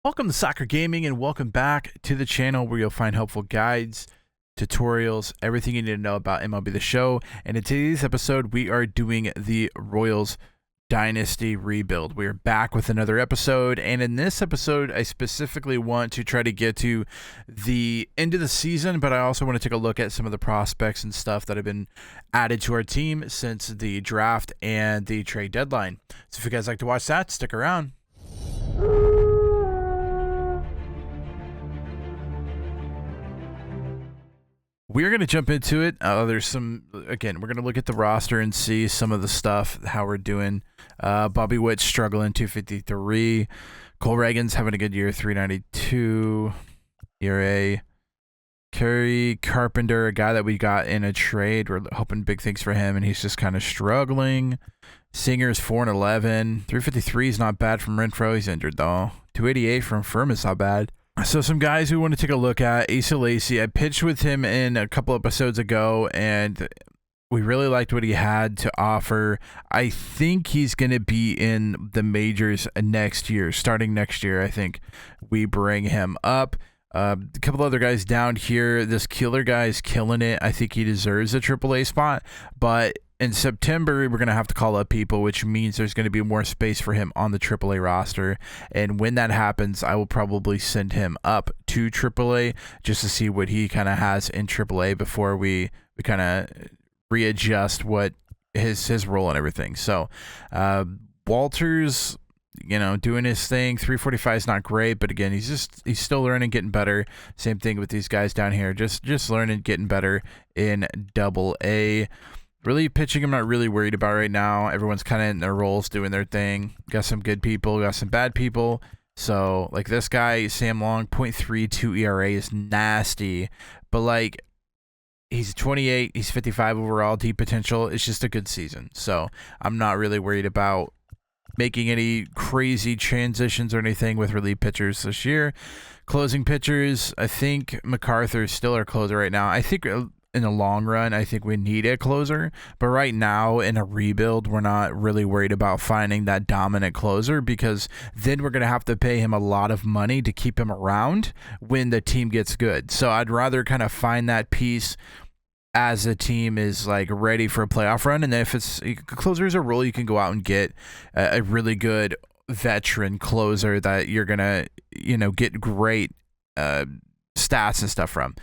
Welcome to Soccer Gaming and welcome back to the channel where you'll find helpful guides, tutorials, everything you need to know about MLB The Show. And in today's episode, we are doing the Royals Dynasty Rebuild. We are back with another episode, and in this episode, I specifically want to try to get to the end of the season, but I also want to take a look at some of the prospects and stuff that have been added to our team since the draft and the trade deadline. So if you guys like to watch that, stick around. We're going to jump into it. There's some, again, we're going to look at the roster and see some of the stuff, how we're doing. Bobby Witt's struggling, 253. Cole Reagan's having a good year, 392 ERA. Kerry Carpenter, a guy that we got in a trade. We're hoping big things for him, and he's just kind of struggling. Singer's 4-11. 353 is not bad from Renfro. He's injured, though. 288 from Firm is not bad. So some guys we want to take a look at. Asa Lacy, I pitched with him in a couple episodes ago, and we really liked what he had to offer. I think he's going to be in the majors next year, starting next year. I think we bring him up. A couple other guys down here. This Killer guy is killing it. I think he deserves a AAA spot, but in September, we're going to have to call up people, which means there's going to be more space for him on the AAA roster. And when that happens, I will probably send him up to AAA just to see what he kind of has in AAA before we kind of readjust what his role and everything. So Walters, doing his thing. 345 is not great, but again, he's still learning, getting better. Same thing with these guys down here. Just learning, getting better in AA. Really pitching, I'm not really worried about right now. Everyone's kind of in their roles, doing their thing. Got some good people, got some bad people. So, like this guy, Sam Long, 0.32 ERA is nasty. But, like, he's 28, he's 55 overall, deep potential. It's just a good season. So, I'm not really worried about making any crazy transitions or anything with relief pitchers this year. Closing pitchers, I think MacArthur is still our closer right now. I think in the long run, I think we need a closer, but right now in a rebuild, we're not really worried about finding that dominant closer, because then we're going to have to pay him a lot of money to keep him around when the team gets good. So I'd rather kind of find that piece as the team is like ready for a playoff run. And then if it's closer is a role, you can go out and get a really good veteran closer that you're going to, get great stats and stuff from.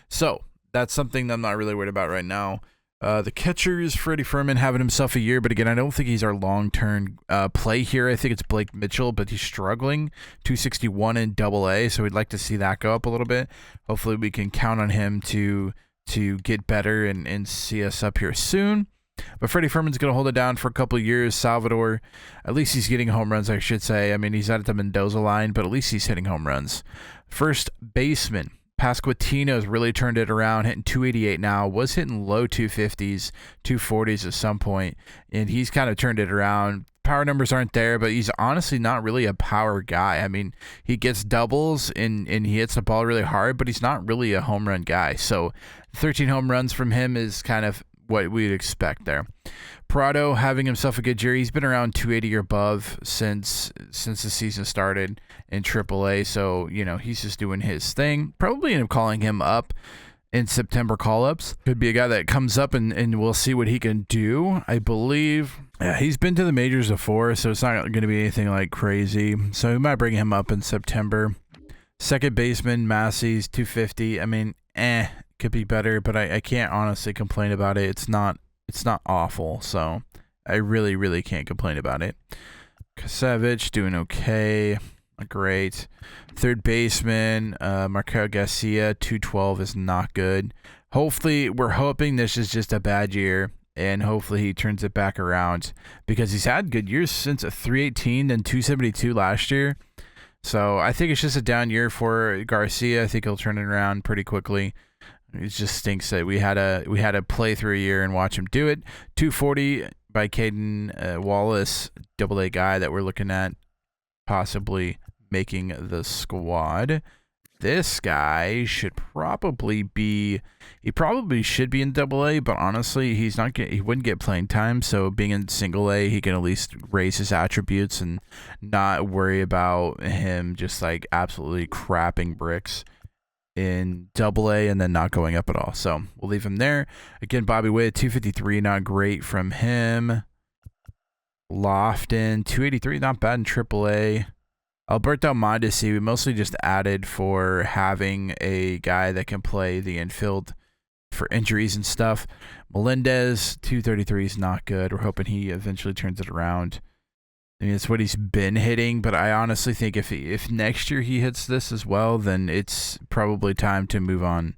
So that's something that I'm not really worried about right now. The catchers, Freddie Furman having himself a year, but again, I don't think he's our long-term play here. I think it's Blake Mitchell, but he's struggling. 261 in AA, so we'd like to see that go up a little bit. Hopefully we can count on him to get better and see us up here soon. But Freddie Furman's going to hold it down for a couple of years. Salvador, at least he's getting home runs, I should say. I mean, he's at the Mendoza line, but at least he's hitting home runs. First baseman, Pasquantino's really turned it around, hitting 288 now. Was hitting low 250s, 240s at some point, and he's kind of turned it around. Power numbers aren't there, but he's honestly not really a power guy. I mean, he gets doubles and he hits the ball really hard, but he's not really a home run guy. So 13 home runs from him is kind of what we'd expect there. Prado having himself a good year. He's been around 280 or above since the season started in AAA. So, he's just doing his thing. Probably end up calling him up in September call-ups. Could be a guy that comes up and we'll see what he can do. I believe he's been to the majors before, so it's not going to be anything like crazy. So we might bring him up in September. Second baseman, Massey's 250. I mean, could be better, but I can't honestly complain about it. It's not awful, so I really, really can't complain about it. Kasevich doing okay. Great. Third baseman, Markel Garcia, 212 is not good. Hopefully, we're hoping this is just a bad year, and hopefully he turns it back around, because he's had good years since a 318 and 272 last year. So I think it's just a down year for Garcia. I think he'll turn it around pretty quickly. It just stinks that we had to play through a year and watch him do it. 240 by Caden Wallace, AA guy that we're looking at possibly making the squad. this guy should probably be, he probably should be in AA, but honestly, he wouldn't get playing time. So being in single A, he can at least raise his attributes and not worry about him just like absolutely crapping bricks in AA and then not going up at all. So we'll leave him there. Again, Bobby Witt, 253, not great from him. Lofton, 283, not bad in AAA. Alberto Mondesi, we mostly just added for having a guy that can play the infield for injuries and stuff. Melendez, 233 is not good. We're hoping he eventually turns it around. I mean, it's what he's been hitting, but I honestly think if next year he hits this as well, then it's probably time to move on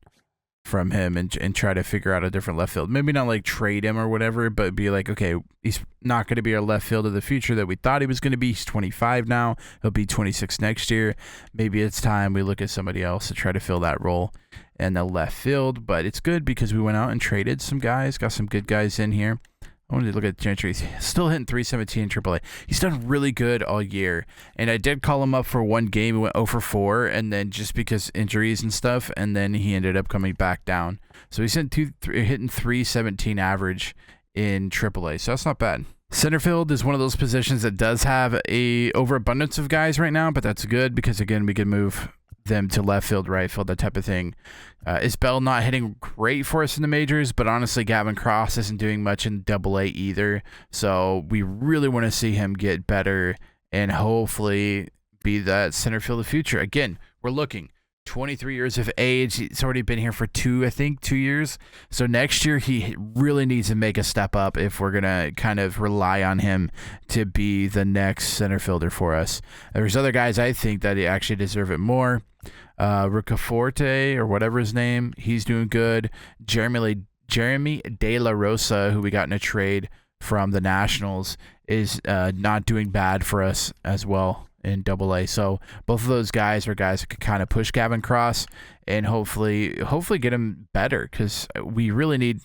from him and try to figure out a different left field. Maybe not like trade him or whatever, but be like, okay, he's not going to be our left field of the future that we thought he was going to be. He's 25 now. He'll be 26 next year. Maybe it's time we look at somebody else to try to fill that role in the left field. But it's good because we went out and traded some guys, got some good guys in here. I wanted to look at Gentry. He's still hitting 317 in AAA. He's done really good all year. And I did call him up for one game. He went 0 for 4, and then just because injuries and stuff, and then he ended up coming back down. So he's hitting 317 average in AAA. So that's not bad. Center field is one of those positions that does have a overabundance of guys right now, but that's good because, again, we can move them to left field, right field, that type of thing. Is Bell not hitting great for us in the majors, but honestly, Gavin Cross isn't doing much in AA either. So we really want to see him get better and hopefully be that center field of the future. Again, we're looking 23 years of age. He's already been here for 2 years. So next year, he really needs to make a step up if we're going to kind of rely on him to be the next center fielder for us. There's other guys I think that actually deserve it more. Riccaforte or whatever his name, he's doing good. Jeremy De La Rosa, who we got in a trade from the Nationals, is not doing bad for us as well in AA. So both of those guys are guys that could kind of push Gavin Cross and hopefully get him better, because we really need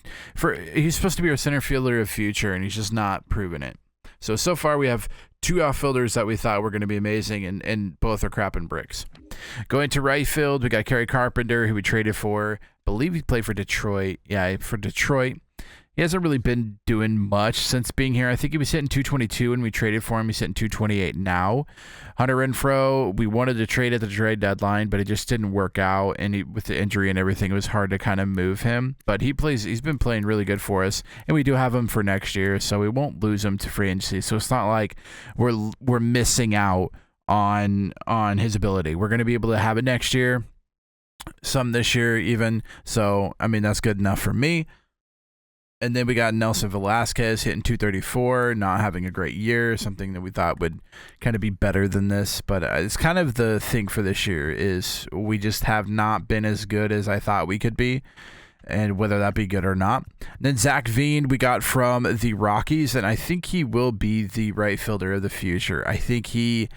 he's supposed to be our center fielder of future and he's just not proven it. So far we have 2 outfielders that we thought were going to be amazing, and both are crapping bricks. Going to right field, we got Kerry Carpenter, who we traded for. I believe he played for Detroit. Yeah, for Detroit. He hasn't really been doing much since being here. I think he was hitting 222 when we traded for him. He's hitting 228 now. Hunter Renfroe, we wanted to trade at the trade deadline, but it just didn't work out. And with the injury and everything, it was hard to kind of move him. But he's been playing really good for us, and we do have him for next year, so we won't lose him to free agency. So it's not like we're missing out on his ability. We're going to be able to have it next year, some this year even. So I mean, that's good enough for me. And then we got Nelson Velasquez hitting 234, not having a great year, something that we thought would kind of be better than this. But it's kind of the thing for this year is we just have not been as good as I thought we could be, and whether that be good or not. And then Zach Veen we got from the Rockies, and I think he will be the right fielder of the future. I think he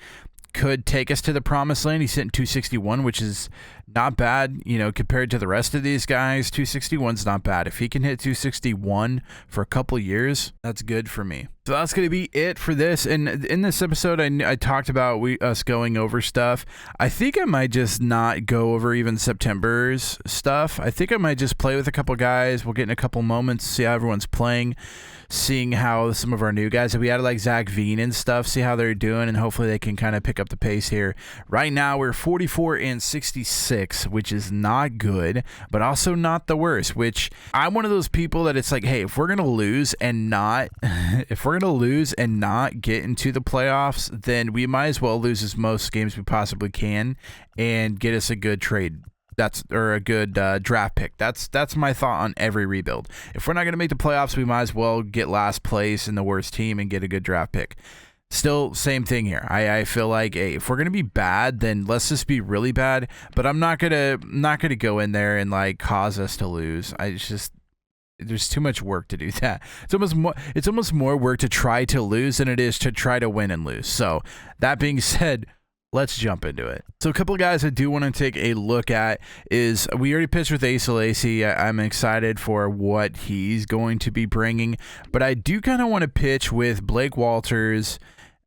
could take us to the promised land. He's hitting 261, which is not bad, compared to the rest of these guys. 261 is not bad. If he can hit 261 for a couple years, that's good for me. So that's going to be it for this. And in this episode, I talked about us going over stuff. I think I might just not go over even September's stuff. I think I might just play with a couple guys. We'll get in a couple moments, see how everyone's playing, seeing how some of our new guys, if we added like Zach Veen and stuff, see how they're doing, and hopefully they can kind of pick up the pace here. Right now, we're 44-66, which is not good, but also not the worst, which I'm one of those people that it's like, hey, if we're going to lose and not get into the playoffs, then we might as well lose as most games we possibly can and get us a good trade. Or a good draft pick. That's my thought on every rebuild. If we're not going to make the playoffs, we might as well get last place in the worst team and get a good draft pick. Still, same thing here. I feel like, hey, if we're gonna be bad, then let's just be really bad. But I'm not gonna go in there and like cause us to lose. There's too much work to do that. It's almost more work to try to lose than it is to try to win and lose. So that being said, let's jump into it. So a couple of guys I do want to take a look at is we already pitched with Asa Lacy. I'm excited for what he's going to be bringing, but I do kind of want to pitch with Blake Walters,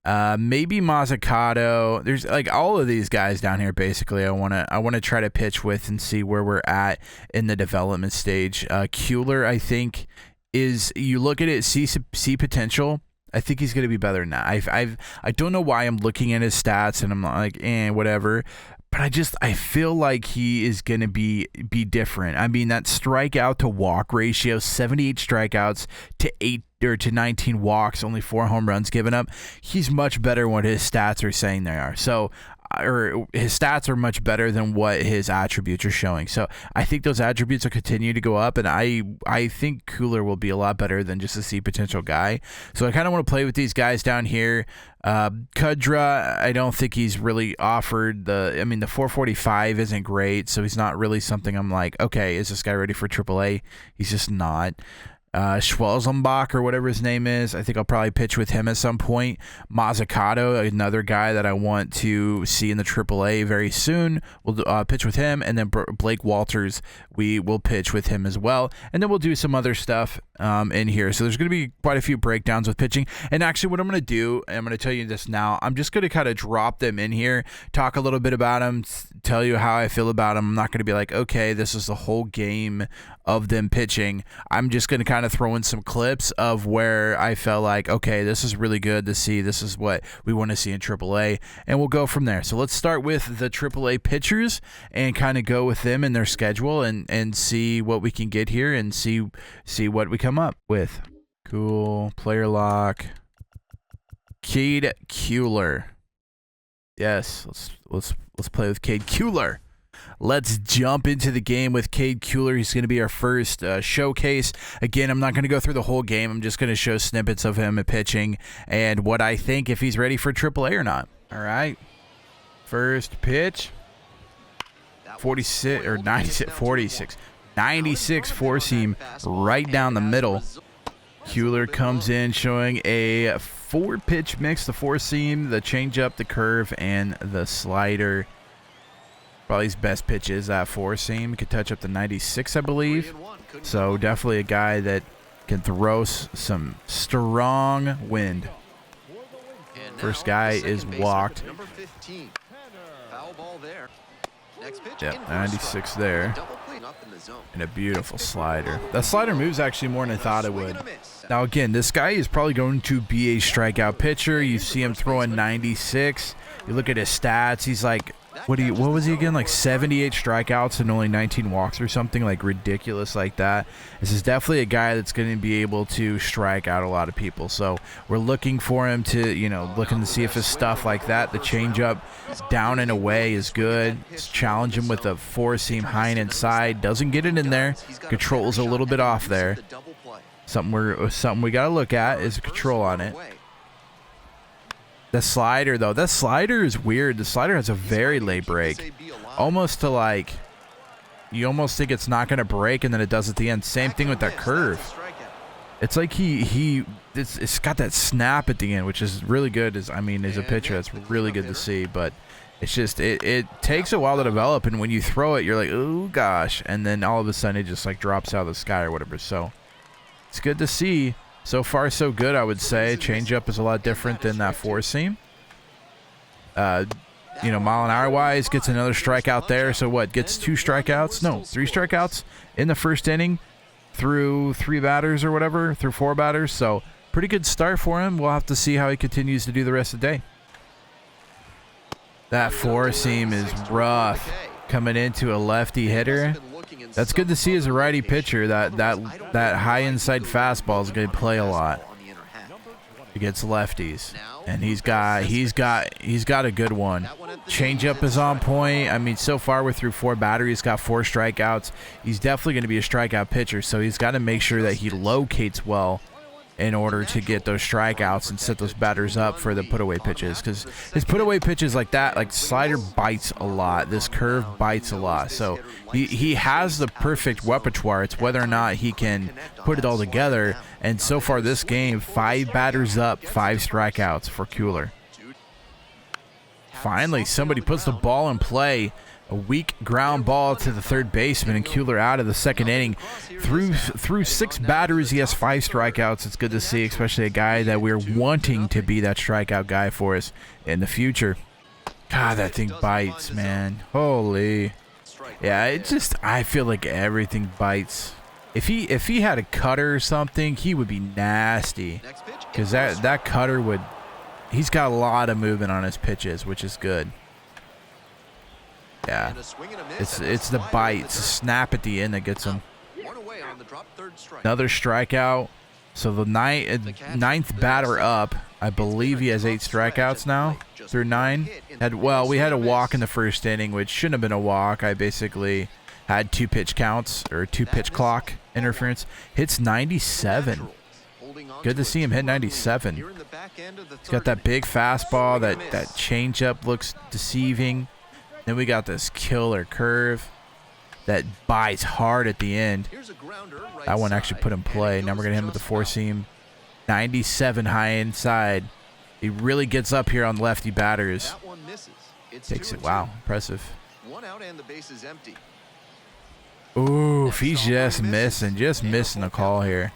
Maybe Mazzucato. There's like all of these guys down here. Basically, I wanna try to pitch with and see where we're at in the development stage. Kuehler, I think, is, you look at it, see potential. I think he's gonna be better than that. I don't know why I'm looking at his stats and I'm like, whatever. But I feel like he is going to be different. I mean, that strikeout to walk ratio, 78 strikeouts to 19 walks, only 4 home runs given up. He's much better than what his stats are saying they are. So, or his stats are much better than what his attributes are showing. So I think those attributes will continue to go up, and I think Kuehler will be a lot better than just a C potential guy. So I kind of want to play with these guys down here. Kudra, I don't think he's really offered the 445 isn't great, so he's not really something I'm like, okay, is this guy ready for AAA? He's just not. Schwelzenbach or whatever his name is, I think I'll probably pitch with him at some point. Mazzucato, another guy that I want to see in the AAA very soon. We'll pitch with him, and then Blake Walters, we will pitch with him as well, and then we'll do some other stuff in here. So there's going to be quite a few breakdowns with pitching, and actually what I'm going to do, and I'm going to tell you this now, I'm just going to kind of drop them in here, talk a little bit about them, tell you how I feel about them. I'm not going to be like, okay, this is the whole game of them pitching. I'm just going to kind of throw in some clips of where I felt like, okay, this is really good to see. This is what we want to see in AAA, and we'll go from there. So let's start with the AAA pitchers and kind of go with them and their schedule and see what we can get here and see what we come up with. Cool. Player lock. Cade Kuehler. Yes, let's play with Cade Kuehler. Let's jump into the game with Cade Kuehler. He's going to be our first showcase. Again, I'm not going to go through the whole game. I'm just going to show snippets of him pitching and what I think if he's ready for AAA or not. All right. First pitch. 46 or 96, 46. 96 four-seam right down the middle. Kuehler comes in showing a 4-pitch mix, the four-seam, the changeup, the curve, and the slider. Probably his best pitch is that four-seam. Could touch up to 96, I believe. So definitely a guy that can throw some strong wind. First guy is walked. Yeah, 96 there. And a beautiful slider. That slider moves actually more than I thought it would. Now again, this guy is probably going to be a strikeout pitcher. You see him throwing 96. You look at his stats, he's like, what was he again? Like 78 strikeouts and only 19 walks or something, like ridiculous like that. This is definitely a guy that's going to be able to strike out a lot of people. So we're looking for him to, looking to see if his stuff like that, the changeup down and away is good. Let's challenge him with a four-seam high and inside. Doesn't get it in there. Control's a little bit off there. Something we got to look at is control on it. The slider, though, that slider is weird. The slider has a very late break, almost to like, you almost think it's not going to break, and then it does at the end. Same thing with that curve. It's like it's got that snap at the end, which is really good. As a pitcher, that's really good to see. But it's just it takes a while to develop, and when you throw it, you're like, oh gosh, and then all of a sudden it just like drops out of the sky or whatever. So it's good to see. So far, so good, I would say. Changeup is a lot different than that four-seam. Mile an hour wise, gets another strikeout there. So what? Gets 2 strikeouts? No, 3 strikeouts in the first inning through 3 batters or whatever, through 4 batters. So pretty good start for him. We'll have to see how he continues to do the rest of the day. That four-seam is rough coming into a lefty hitter. That's good to see as a righty pitcher. That high inside fastball is going to play a lot against lefties, and he's got a good one. Changeup is on point. So far we're through 4 batters. He's got 4 strikeouts. He's definitely going to be a strikeout pitcher, so he's got to make sure that he locates well in order to get those strikeouts and set those batters up for the put-away pitches, because his put-away pitches like that, like slider bites a lot, this curve bites a lot, so he has the perfect repertoire. It's whether or not he can put it all together, and so far this game, 5 batters up, 5 strikeouts for Kuehler. Finally, somebody puts the ball in play. A weak ground ball to the third baseman, and Kuehler out of the second inning. Through 6 batters, he has 5 strikeouts. It's good to see, especially a guy that we're wanting to be that strikeout guy for us in the future. God, that thing bites, man. Holy. Yeah, I feel like everything bites. If he had a cutter or something, he would be nasty. Because that cutter would... He's got a lot of movement on his pitches, which is good. Yeah, it's the bite, snap at the end that gets him. Another strikeout. So the ninth batter up. I believe he has 8 strikeouts now through 9. We had a walk in the first inning, which shouldn't have been a walk. I basically had 2 pitch counts or 2 pitch clock interference. Hits 97. Good to see him hit 97. He's got that big fastball. That changeup looks deceiving. Then we got this killer curve that bites hard at the end. That one actually put in play. Now we're going to hit him with the 4-seam. 97 high inside. He really gets up here on lefty batters. Takes it. Wow, impressive. Ooh, he's just missing the call here.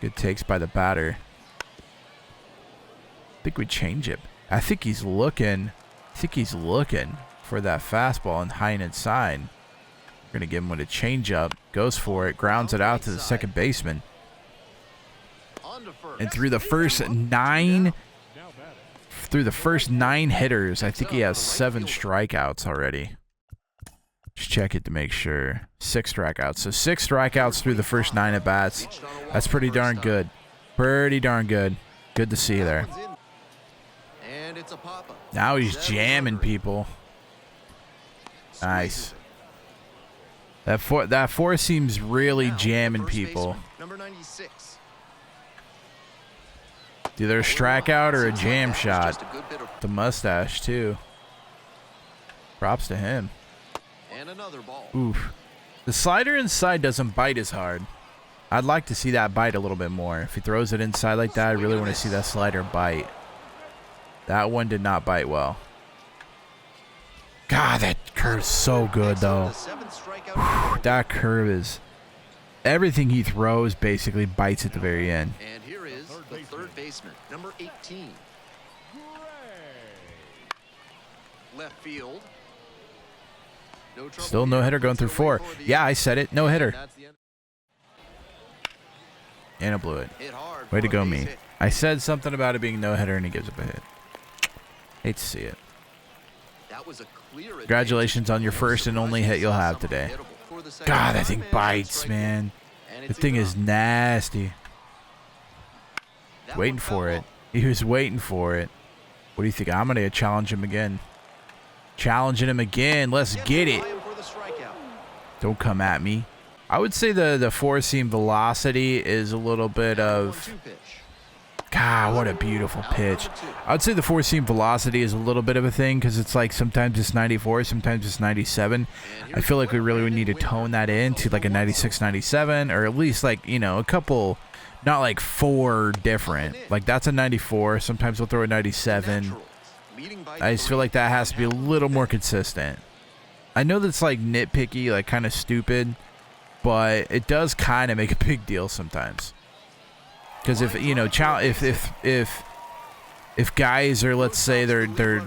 Good takes by the batter. I think we change it. I think he's looking for that fastball and high and inside. We're going to give him with a changeup. Goes for it. Grounds it out to the second baseman. And through the first 9 hitters, I think he has 7 strikeouts already. Just check it to make sure. 6 strikeouts. So 6 strikeouts through the first 9 at bats. That's pretty darn good. Pretty darn good. Good to see there. Now he's jamming people. Nice. That 4-seam's really jamming people. It's either a strikeout or a jam shot. The mustache too. Props to him. Oof. The slider inside doesn't bite as hard. I'd like to see that bite a little bit more. If he throws it inside like that, I really want to see that slider bite. That one did not bite well. God, that curve's so good, though. Whew, that curve is... Everything he throws basically bites at the very end. And here is the third baseman, number 18. Left field. Still no hitter going through 4. Yeah, I said it. No hitter. And it blew it. Way to go, me. I said something about it being no hitter, and he gives up a hit. Hate to see it. Congratulations on your first and only hit you'll have today. God, that thing bites, man. That thing is nasty. Waiting for it. He was waiting for it. What do you think? I'm going to challenge him again. Challenging him again. Let's get it. Don't come at me. I would say the 4-seam velocity is a little bit of... God, what a beautiful pitch. I would say the 4-seam velocity is a little bit of a thing because it's like sometimes it's 94, sometimes it's 97. I feel like we really would need to tone that in to like a 96, 97, or at least like, you know, a couple, not like 4 different. Like that's a 94. Sometimes we'll throw a 97. I just feel like that has to be a little more consistent. I know that's like nitpicky, like kind of stupid, but it does kind of make a big deal sometimes. Because if you know, if guys are, let's say they're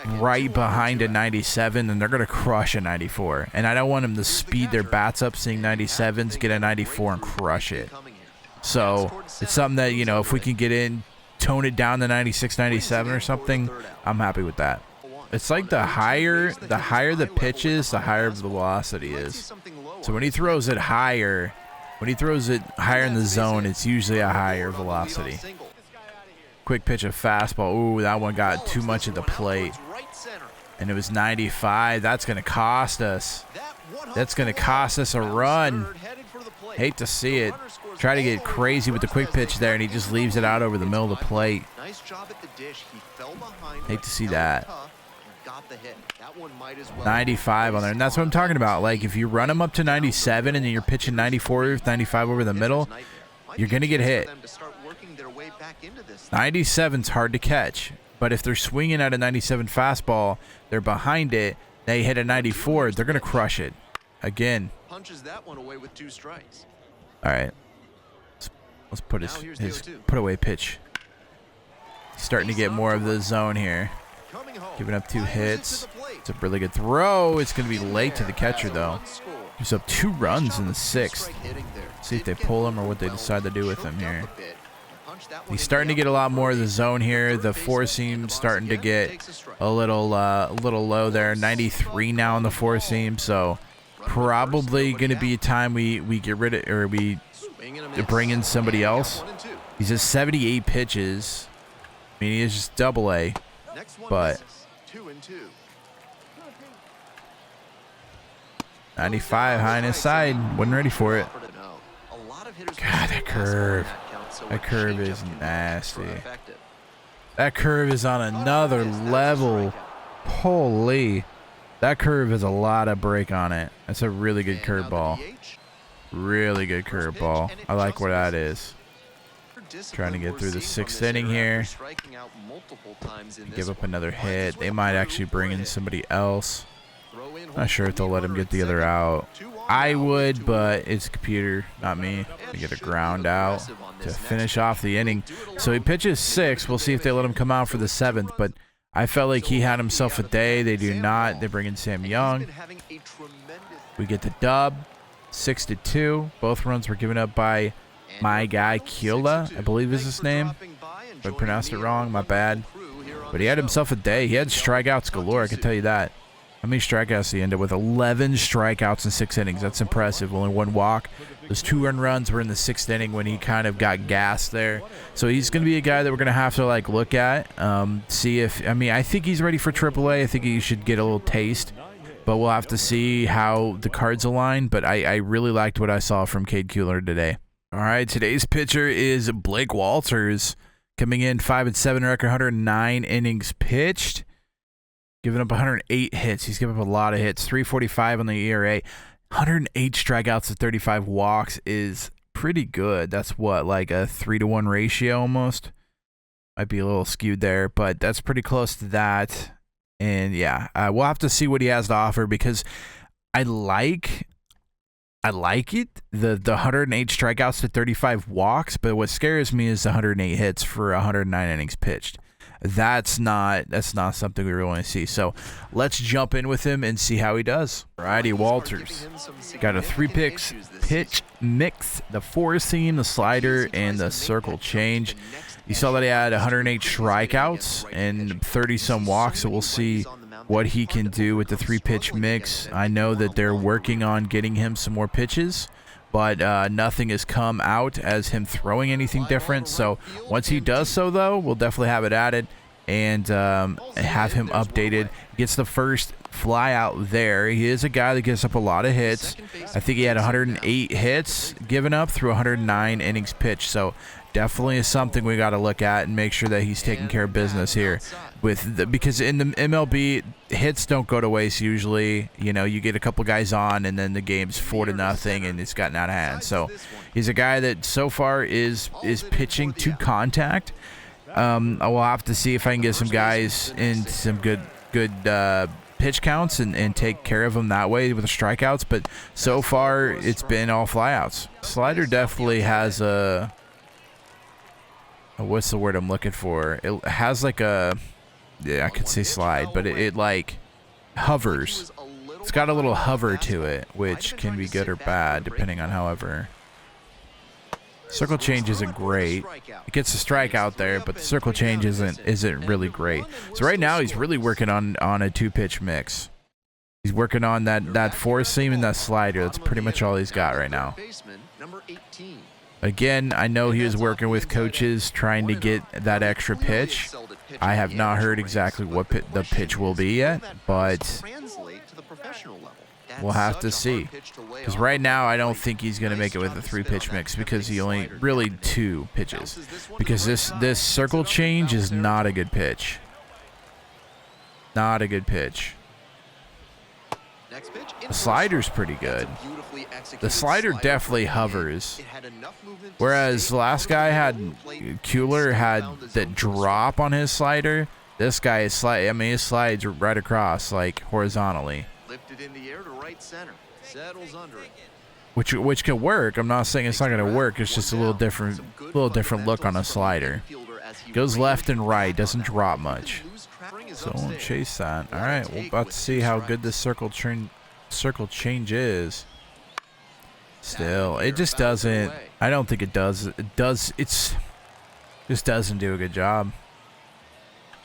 right behind a 97, then they're gonna crush a 94, and I don't want them to speed their bats up, seeing 97s, get a 94 and crush it. So it's something that, you know, if we can get in, tone it down to 96, 97 or something, I'm happy with that. It's like the higher the pitch is, the higher the velocity is. So when he throws it higher. When he throws it higher in the zone, it's usually a higher velocity. Quick pitch of fastball. Ooh, that one got too much at the plate. And it was 95. That's going to cost us. That's going to cost us a run. Hate to see it. Try to get crazy with the quick pitch there, and he just leaves it out over the middle of the plate. Hate to see that. 95 on there, and that's what I'm talking about. Like if you run them up to 97 and then you're pitching 94, 95 over the middle, you're gonna get hit. 97's hard to catch. But if they're swinging at a 97 fastball, they're behind it, they hit a 94, they're going to crush it. Again. Punches that one away with 2 strikes. All right. Let's put his put away pitch. He's starting to get more of the zone here. Giving up 2 hits. It's a really good throw. It's going to be late to the catcher, though. Gives up 2 runs in the 6th. See if they pull him or what they decide to do with him here. He's starting to get a lot more of the zone here. The 4-seam starting to get a little low there. 93 now on the 4-seam, so probably going to be a time we get rid of, or we bring in somebody else. He's at 78 pitches. I mean, he is just double-A, but 95 high on his side. Wasn't ready for it. God, that curve. That curve is nasty. That curve is on another level. Holy. That curve has a lot of break on it. That's a really good curveball. Really good curveball. I like where that is. Trying to get through the 6th inning here. Give up another hit. They might actually bring in somebody else. Not sure if they'll let him get the other out. I would, but it's a computer, not me. To get a ground out to finish off the inning. So he pitches 6. We'll see if they let him come out for the 7th, but I felt like he had himself a day. They do not. They bring in Sam Young. We get the dub, 6-2. Both runs were given up by my guy Kiola, I believe is his name. If I pronounced it wrong, my bad. But he had himself a day. He had strikeouts galore, I can tell you that. How many strikeouts did he end up with? 11 strikeouts in 6 innings. That's impressive. Only 1 walk. Those 2 earned runs were in the 6th inning when he kind of got gassed there. So he's going to be a guy that we're going to have to like look at, see if. I mean, I think he's ready for AAA. I think he should get a little taste, but we'll have to see how the cards align. But I really liked what I saw from Cade Kuehler today. All right, today's pitcher is Blake Walters, coming in 5-7 record, 109 innings pitched. Giving up 108 hits. He's given up a lot of hits. 3.45 on the ERA. 108 strikeouts to 35 walks is pretty good. That's what, like a 3-to-1 ratio almost? Might be a little skewed there, but that's pretty close to that. And yeah, we'll have to see what he has to offer because I like it. The 108 strikeouts to 35 walks, but what scares me is the 108 hits for 109 innings pitched. That's not something we really want to see. So let's jump in with him and see how he does. Alrighty, Walters got a 3-pitch mix: the 4-seam, the slider, and the circle change. You saw that he had 108 strikeouts and 30-some walks. So we'll see what he can do with the 3-pitch mix. I know that they're working on getting him some more pitches, but nothing has come out as him throwing anything different. So once he does so, though, we'll definitely have it added and have him updated. Gets the first fly out there. He is a guy that gives up a lot of hits. I think he had 108 hits given up through 109 innings pitched. So definitely is something we got to look at and make sure that he's taking care of business here. Because in the MLB, hits don't go to waste usually. You know, you get a couple guys on and then the game's 4-0 and it's gotten out of hand. So he's a guy that so far is pitching to contact. I will have to see if I can get some guys in some good pitch counts and take care of them that way with the strikeouts. But so far, it's been all flyouts. Slider definitely has a... What's the word I'm looking for? It has like a... Yeah, I could say slide, but it like hovers. It's got a little hover to it, which can be good or bad depending on however. Circle change isn't great. It gets a strike out there, but the circle change isn't really great. So right now he's really working on a 2-pitch mix. He's working on that 4-seam and that slider. That's pretty much all he's got right now. Again, I know he was working with coaches trying to get that extra pitch. I have not heard exactly what the pitch will be yet, but we'll have to see. Because right now, I don't think he's going to make it with a 3-pitch mix because he only really 2 pitches. Because this circle change is not a good pitch. Not a good pitch. The slider's pretty good. The slider definitely hovers. Whereas the last guy Kuehler had that drop on his slider. This guy is I mean, he slides right across, like, horizontally. Lifted in the air to right center. Settles under it. Which could work. I'm not saying it's not going to work. It's just a little different look on a slider. Goes left and right. Doesn't drop much. So won't chase that. All right, we're about to see how good this circle change is. Still, it just doesn't. I don't think it does. It's just doesn't do a good job.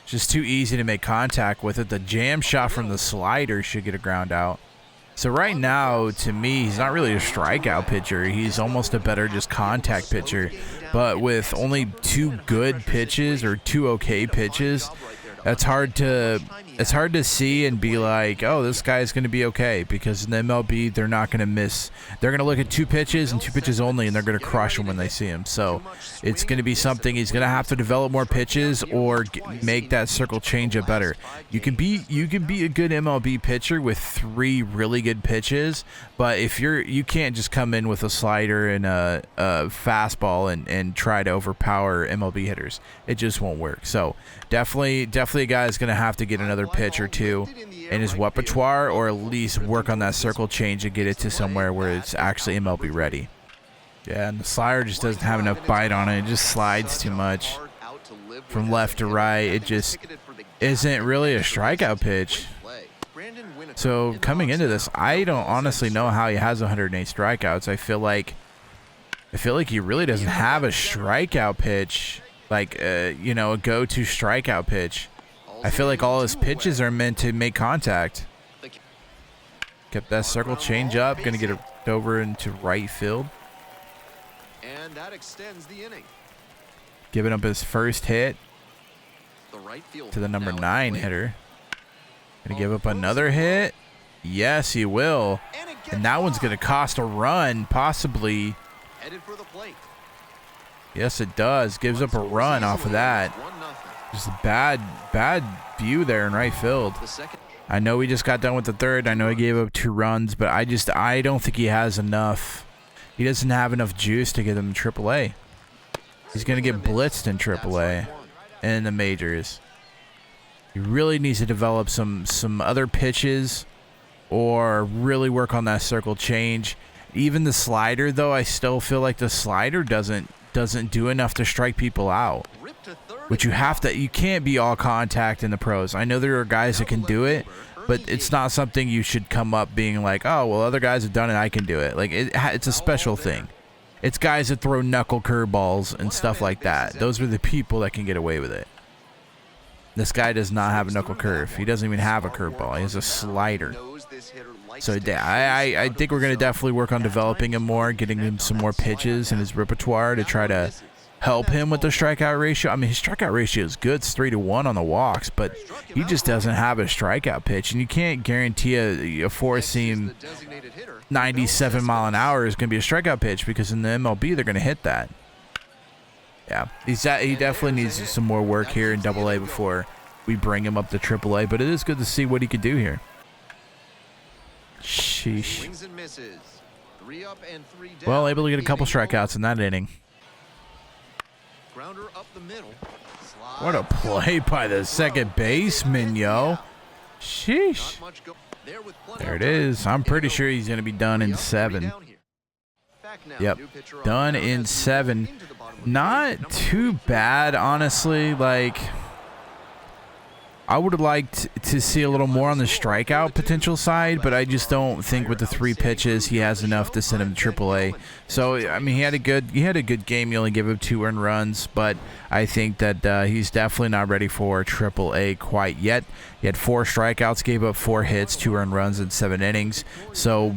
It's just too easy to make contact with it. The jam shot from the slider should get a ground out. So right now, to me, he's not really a strikeout pitcher. He's almost a better just contact pitcher. But with only 2 good pitches or 2 okay pitches, it's hard to see and be like, oh, this guy's going to be okay, because in the MLB they're not going to miss. They're going to look at 2 pitches and 2 pitches only, and they're going to crush him when they see him. So it's going to be something he's going to have to develop more pitches or make that circle change up better. You can be a good MLB pitcher with 3 really good pitches, but if you can't just come in with a slider and a fastball and try to overpower MLB hitters. It just won't work. So definitely a guy is going to have to get another pitch or 2 in his repertoire, or at least work on that circle change and get it to somewhere where it's actually MLB ready. Yeah, and the slider just doesn't have enough bite on it. It just slides too much from left to right. It just isn't really a strikeout pitch. So coming into this, I don't honestly know how he has 108 strikeouts. I feel like he really doesn't have a strikeout pitch, like a go-to strikeout pitch. I feel like all his pitches are meant to make contact. Kept that circle change up. Gonna get it over into right field. And that extends the inning. Giving up his first hit to the number 9 hitter. Gonna give up another hit. Yes, he will. And that one's gonna cost a run, possibly. Headed for the plate. Yes, it does. Gives up a run off of that. Just a bad view there in right field. I know we just got done with the 3rd. I know he gave up 2 runs, but I don't think he has enough. He doesn't have enough juice to get him to AAA. He's going to get blitzed in AAA and in the majors. He really needs to develop some other pitches or really work on that circle change. Even the slider, though, I still feel like the slider doesn't do enough to strike people out. Which you can't be all contact in the pros. I know there are guys that can do it, but it's not something you should come up being like, oh, well, other guys have done it, I can do it. Like, it's a special thing. It's guys that throw knuckle curveballs and stuff like that. Those are the people that can get away with it. This guy does not have a knuckle curve. He doesn't even have a curveball. He has a slider. So I think we're going to definitely work on developing him more, getting him some more pitches in his repertoire to try to help him with the strikeout ratio. I mean, his strikeout ratio is good. It's 3-1 on the walks, but he just doesn't have a strikeout pitch. And you can't guarantee a 4-seam 97 mile an hour is going to be a strikeout pitch, because in the MLB they're going to hit that. Yeah, he definitely needs some more work here in AA before we bring him up to AAA. But it is good to see what he could do here. Sheesh. Well, able to get a couple strikeouts in that inning. What a play by the second baseman, yo. Sheesh. There it is. I'm pretty sure he's going to be done in 7. Yep. Done in 7. Not too bad, honestly. Like, I would have liked to see a little more on the strikeout potential side, but I just don't think with the 3 pitches he has enough to send him to AAA. So I mean, he had a good game. He only gave up 2 earned runs, but I think that he's definitely not ready for AAA quite yet. He had 4 strikeouts, gave up 4 hits, 2 earned runs in 7 innings. So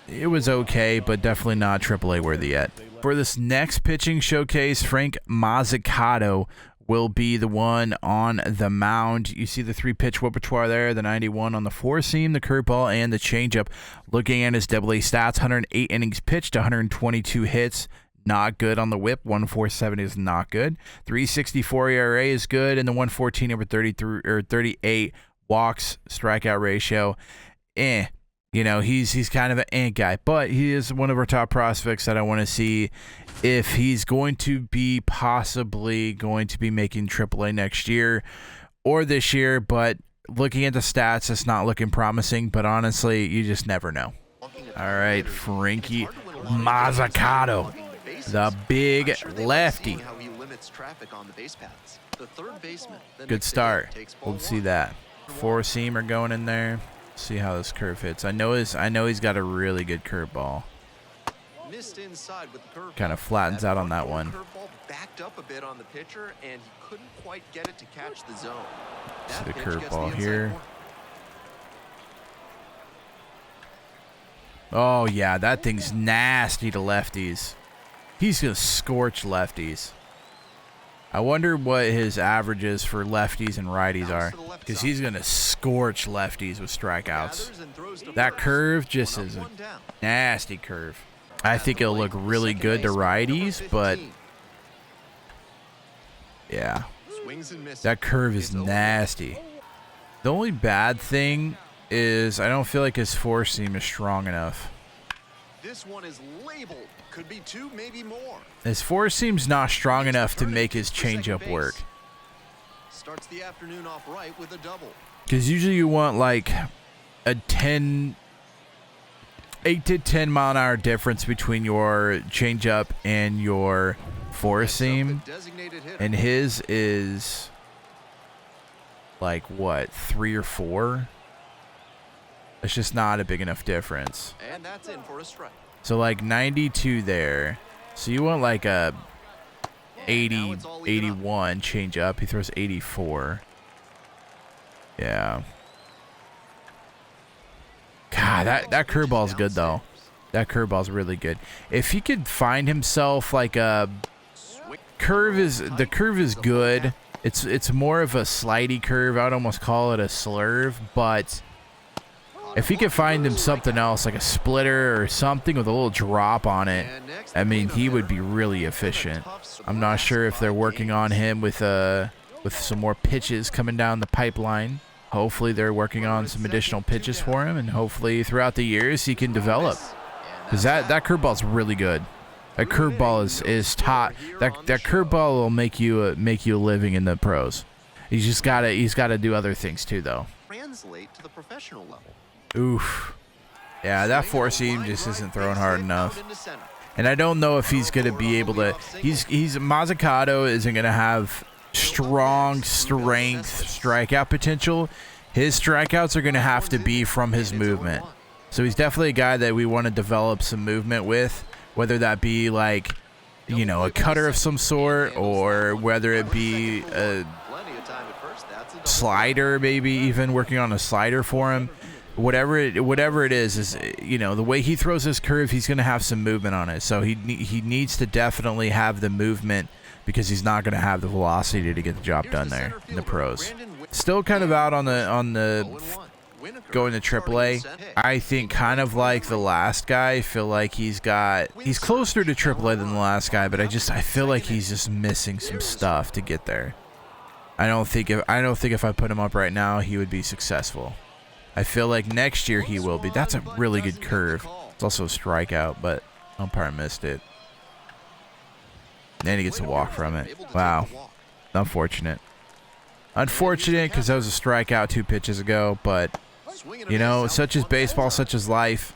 it was okay, but definitely not AAA worthy yet. For this next pitching showcase, Frank Mazzucato will be the one on the mound. You see the 3-pitch repertoire there, the 91 on the 4-seam, the curveball, and the changeup. Looking at his AA stats, 108 innings pitched, 122 hits. Not good on the whip. 147 is not good. 3.64 ERA is good, and the 114 over 38 walks strikeout ratio. You know, he's kind of an guy, but he is one of our top prospects that I want to see if he's going to be possibly going to be making AAA next year, or this year, but looking at the stats, it's not looking promising. But honestly, you just never know. All right, Frankie Mazzucato, the big lefty. Good start. We'll see that. Four-seamer going in there. See how this curve hits. I know he's got a really good curveball. Kind of flattens out on that one. Backed up a bit on the pitcher, and he couldn't quite get it to catch the zone. See the curveball here. Oh yeah, that thing's nasty to lefties. He's gonna scorch lefties. I wonder what his averages for lefties and righties are, because he's gonna scorch lefties with strikeouts. That curve just is a nasty curve. I think it'll look really good to righties, but yeah, that curve is nasty. The only bad thing is I don't feel like his four seam is strong enough. This one is labeled. Could be two, maybe more. His four seam's not strong enough to make his changeup work. Starts the afternoon off right with a double. Because usually you want like a 8 to 10 mile an hour difference between your changeup and your four seam, and his is like what, 3 or 4? It's just not a big enough difference. And that's in for a strike. So like 92 there. So you want like a 80, 81 change up. He throws 84. Yeah. God, that curveball's good though. That curveball's really good. If he could find himself like a the curve is good. It's more of a slidey curve. I would almost call it a slurve, but if he could find him something else like a splitter or something with a little drop on it, I mean, he would be really efficient. I'm not sure if they're working on him with some more pitches coming down the pipeline. Hopefully they're working on some additional pitches for him, and hopefully throughout the years he can develop. Because that curveball's really good. That curveball is top. That curveball will make you a living in the pros. He's got to do other things too, though. Translate to the professional level. Oof. Yeah, that four seam just isn't throwing hard enough. And I don't know if he's going to be able to. Mazzucato isn't going to have strong strength strikeout potential. His strikeouts are going to have to be from his movement. So he's definitely a guy that we want to develop some movement with, whether that be like, you know, a cutter of some sort, or whether it be a slider, maybe even working on a slider for him. Whatever it is, you know, the way he throws his curve, he's going to have some movement on it. So he needs to definitely have the movement, because he's not going to have the velocity to get the job done there in the pros. Still kind of out on the going to AAA. I think kind of like the last guy. I feel like he's closer to AAA than the last guy, but I feel like he's just missing some stuff to get there. I don't think if I put him up right now, he would be successful. I feel like next year he will be. That's a really good curve. It's also a strikeout, but umpire missed it. And he gets a walk from it. Wow. Unfortunate. Unfortunate, because that was a strikeout 2 pitches ago, but, you know, such is baseball, such is life.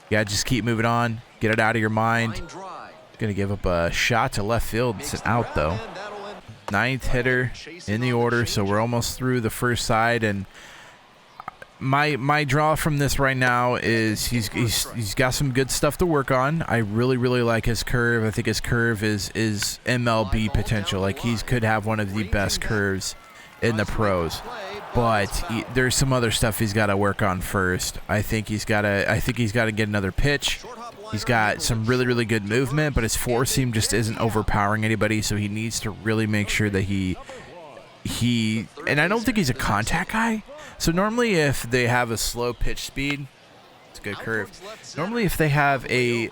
You gotta just keep moving on. Get it out of your mind. Gonna give up a shot to left field. It's an out, though. 9th hitter in the order, so we're almost through the first side, and my draw from this right now is he's got some good stuff to work on. I really like his curve. I think his curve is MLB potential. Like, he could have one of the best curves in the pros, but there's some other stuff he's got to work on first. I think he's got to get another pitch. He's got some really good movement, but his four seam just isn't overpowering anybody. So he needs to really make sure that he and I don't think he's a contact guy. So normally if they have a slow pitch speed, it's a good curve. Normally if they have a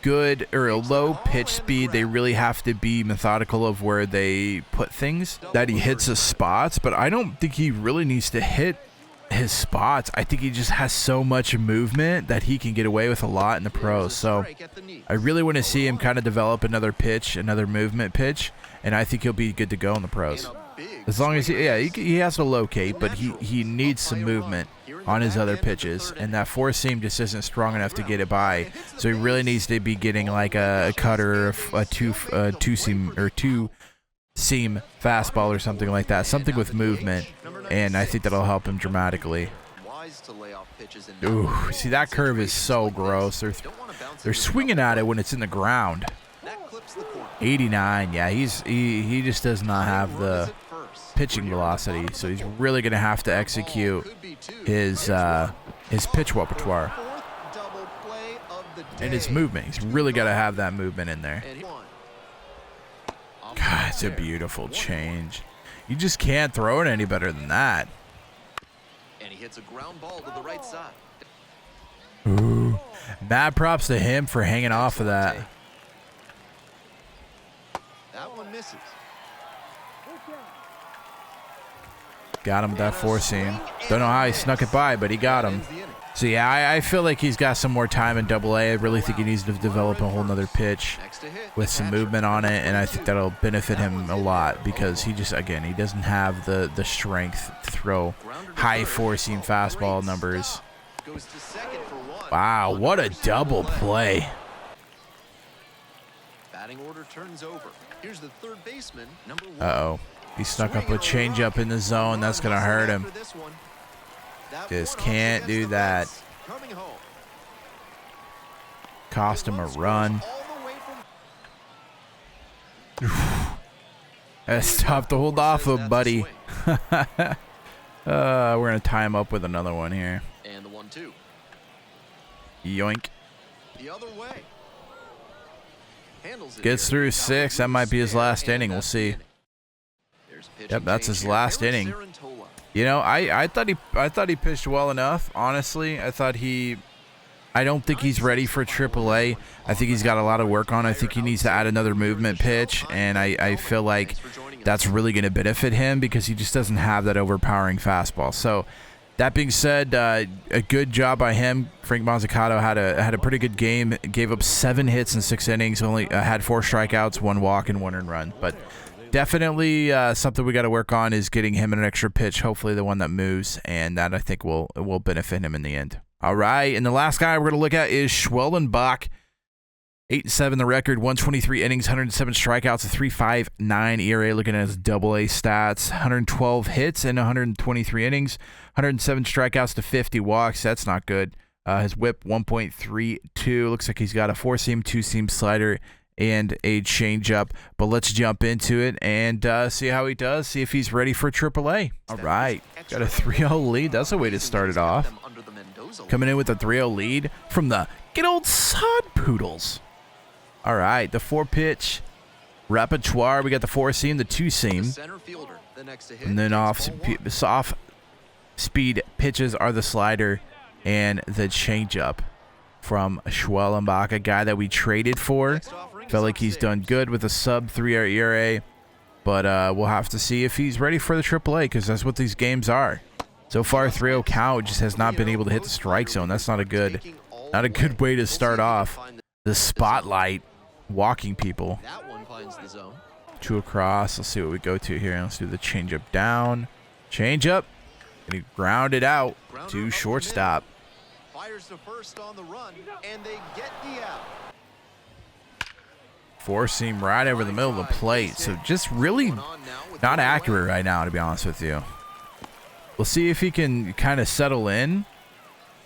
good or a low pitch speed, they really have to be methodical of where they put things, that he hits his spots. But I don't think he really needs to hit his spots. I think he just has so much movement that he can get away with a lot in the pros. So I really want to see him kind of develop another pitch, another movement pitch, and I think he'll be good to go in the pros. As long as he has to locate, but he needs some movement on his other pitches, and that four seam just isn't strong enough to get it by. So he really needs to be getting like a cutter, a two seam fastball or something like that, something with movement, and I think that'll help him dramatically. Ooh, see, that curve is so gross. They're swinging at it when it's in the ground. 89, yeah, he just does not have the pitching velocity, so he's really gonna have to execute his pitch repertoire and his movement. He's really got to have that movement in there. God, it's a beautiful change. You just can't throw it any better than that. And he hits a ground ball to the right side. Ooh, mad props to him for hanging off of that. That one misses. Got him with that four seam. Don't know how he snuck it by, but he got him. So yeah, I feel like he's got some more time in Double-A. I really think he needs to develop a whole nother pitch with some movement on it, and I think that'll benefit him a lot because he just, again, he doesn't have the strength to throw high four seam fastball numbers. Wow, what a double play. Batting order turns over. Here's the third baseman, number 1. Uh-oh. He snuck up a changeup in the zone. That's going to hurt him. Just can't do that. Cost him a run. That's tough to hold off of, buddy. We're going to tie him up with another one here. And the 1-2. Yoink. The other way. Gets through 6. That might be his last inning. We'll see. Yep, that's his last inning. You know, I thought he pitched well enough. Honestly, I don't think he's ready for AAA. I think he's got a lot of work on. I think he needs to add another movement pitch, and I feel like that's really going to benefit him because he just doesn't have that overpowering fastball. So, that being said, a good job by him. Frank Mazzucato had a pretty good game. Gave up 7 hits in 6 innings. Only had 4 strikeouts, 1 walk, and 1 earned run. But definitely something we got to work on is getting him an extra pitch. Hopefully, the one that moves, and that I think will benefit him in the end. All right, and the last guy we're going to look at is Schwellenbach. 8-7 the record, 123 innings, 107 strikeouts, a 3.59 ERA. Looking at his Double-A stats, 112 hits in 123 innings, 107 strikeouts to 50 walks. That's not good. His WHIP 1.32. Looks like he's got a 4-seam, 2-seam slider, and a changeup. But let's jump into it and see how he does. See if he's ready for AAA. All right, got a 3-0 lead. That's a way to start it off. Coming in with a 3-0 lead from the good old Sod Poodles. All right, the 4-pitch repertoire. We got the 4-seam, the 2-seam, and then off speed pitches are the slider and the changeup from Schwellenbach, a guy that we traded for. Felt like he's done good with a sub-3 ERA, but we'll have to see if he's ready for the AAA because that's what these games are. So far, 3-0 count, just has not been able to hit the strike zone. That's not a good way to start off. The spotlight walking people. 2 across. Let's see what we go to here. Let's do the changeup down. Changeup. And he grounded out to shortstop. Fires to first on the run, and they get the out. 4-seam right over the middle of the plate. So just really not accurate right now, to be honest with you. We'll see if he can kind of settle in.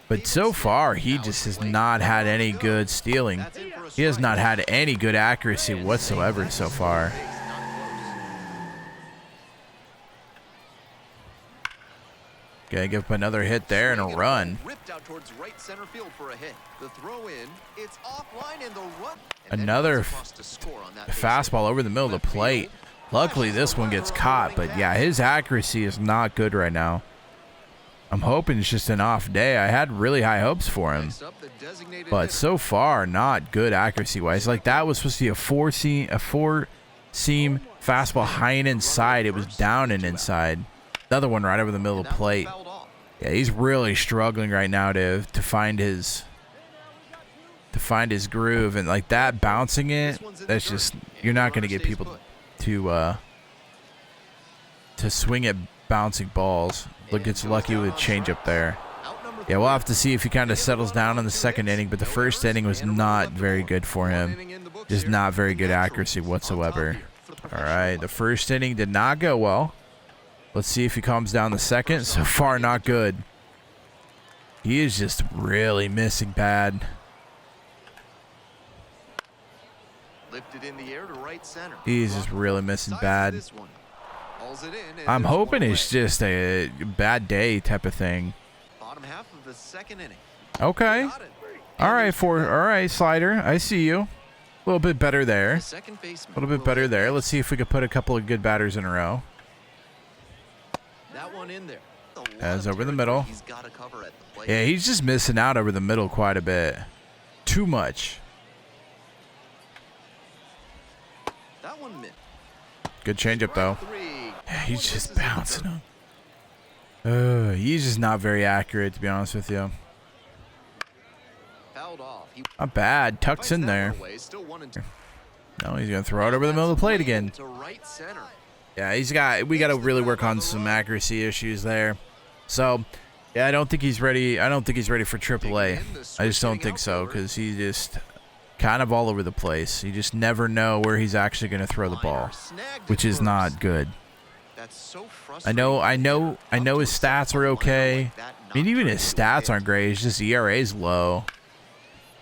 But so far, he just has not had any good stealing. He has not had any good accuracy whatsoever so far. Okay, give up another hit there and a run. Another fastball over the middle of the plate. Luckily, this one gets caught, but yeah, his accuracy is not good right now. I'm hoping it's just an off day. I had really high hopes for him, but so far, not good accuracy-wise. Like, that was supposed to be a 4-seam fastball high and inside. It was down and inside. Another one right over the middle of the plate. Yeah, he's really struggling right now to find his groove, and like that bouncing it. That's just, you're not going to get people to to swing at bouncing balls. Look, gets lucky with changeup there. Yeah, we'll have to see if he kind of settles down in the second inning, but the first inning was not very good for him. Just not very good accuracy whatsoever. All right, the first inning did not go well. Let's see if he calms down the second. So far, not good. He is just really missing bad. Lifted in the air to right center. He's just really missing bad. I'm hoping it's just a bad day type of thing. Bottom half of the second inning. Okay. All right, slider. I see you. A little bit better there. A little bit better there. Let's see if we could put a couple of good batters in a row. That one in there. As over the middle. Yeah, he's just missing out over the middle quite a bit. Too much. That one missed. Good changeup though. Yeah, he's just bouncing him. He's just not very accurate, to be honest with you. Not bad. Tucks in there. No, he's gonna throw it over the middle of the plate again. Yeah, we got to really work on some accuracy issues there. So, yeah, I don't think he's ready. I don't think he's ready for AAA. I just don't think so, because he's just kind of all over the place. You just never know where he's actually going to throw the ball, which is not good. I know his stats are okay. I mean, even his stats aren't great. It's just ERA's low.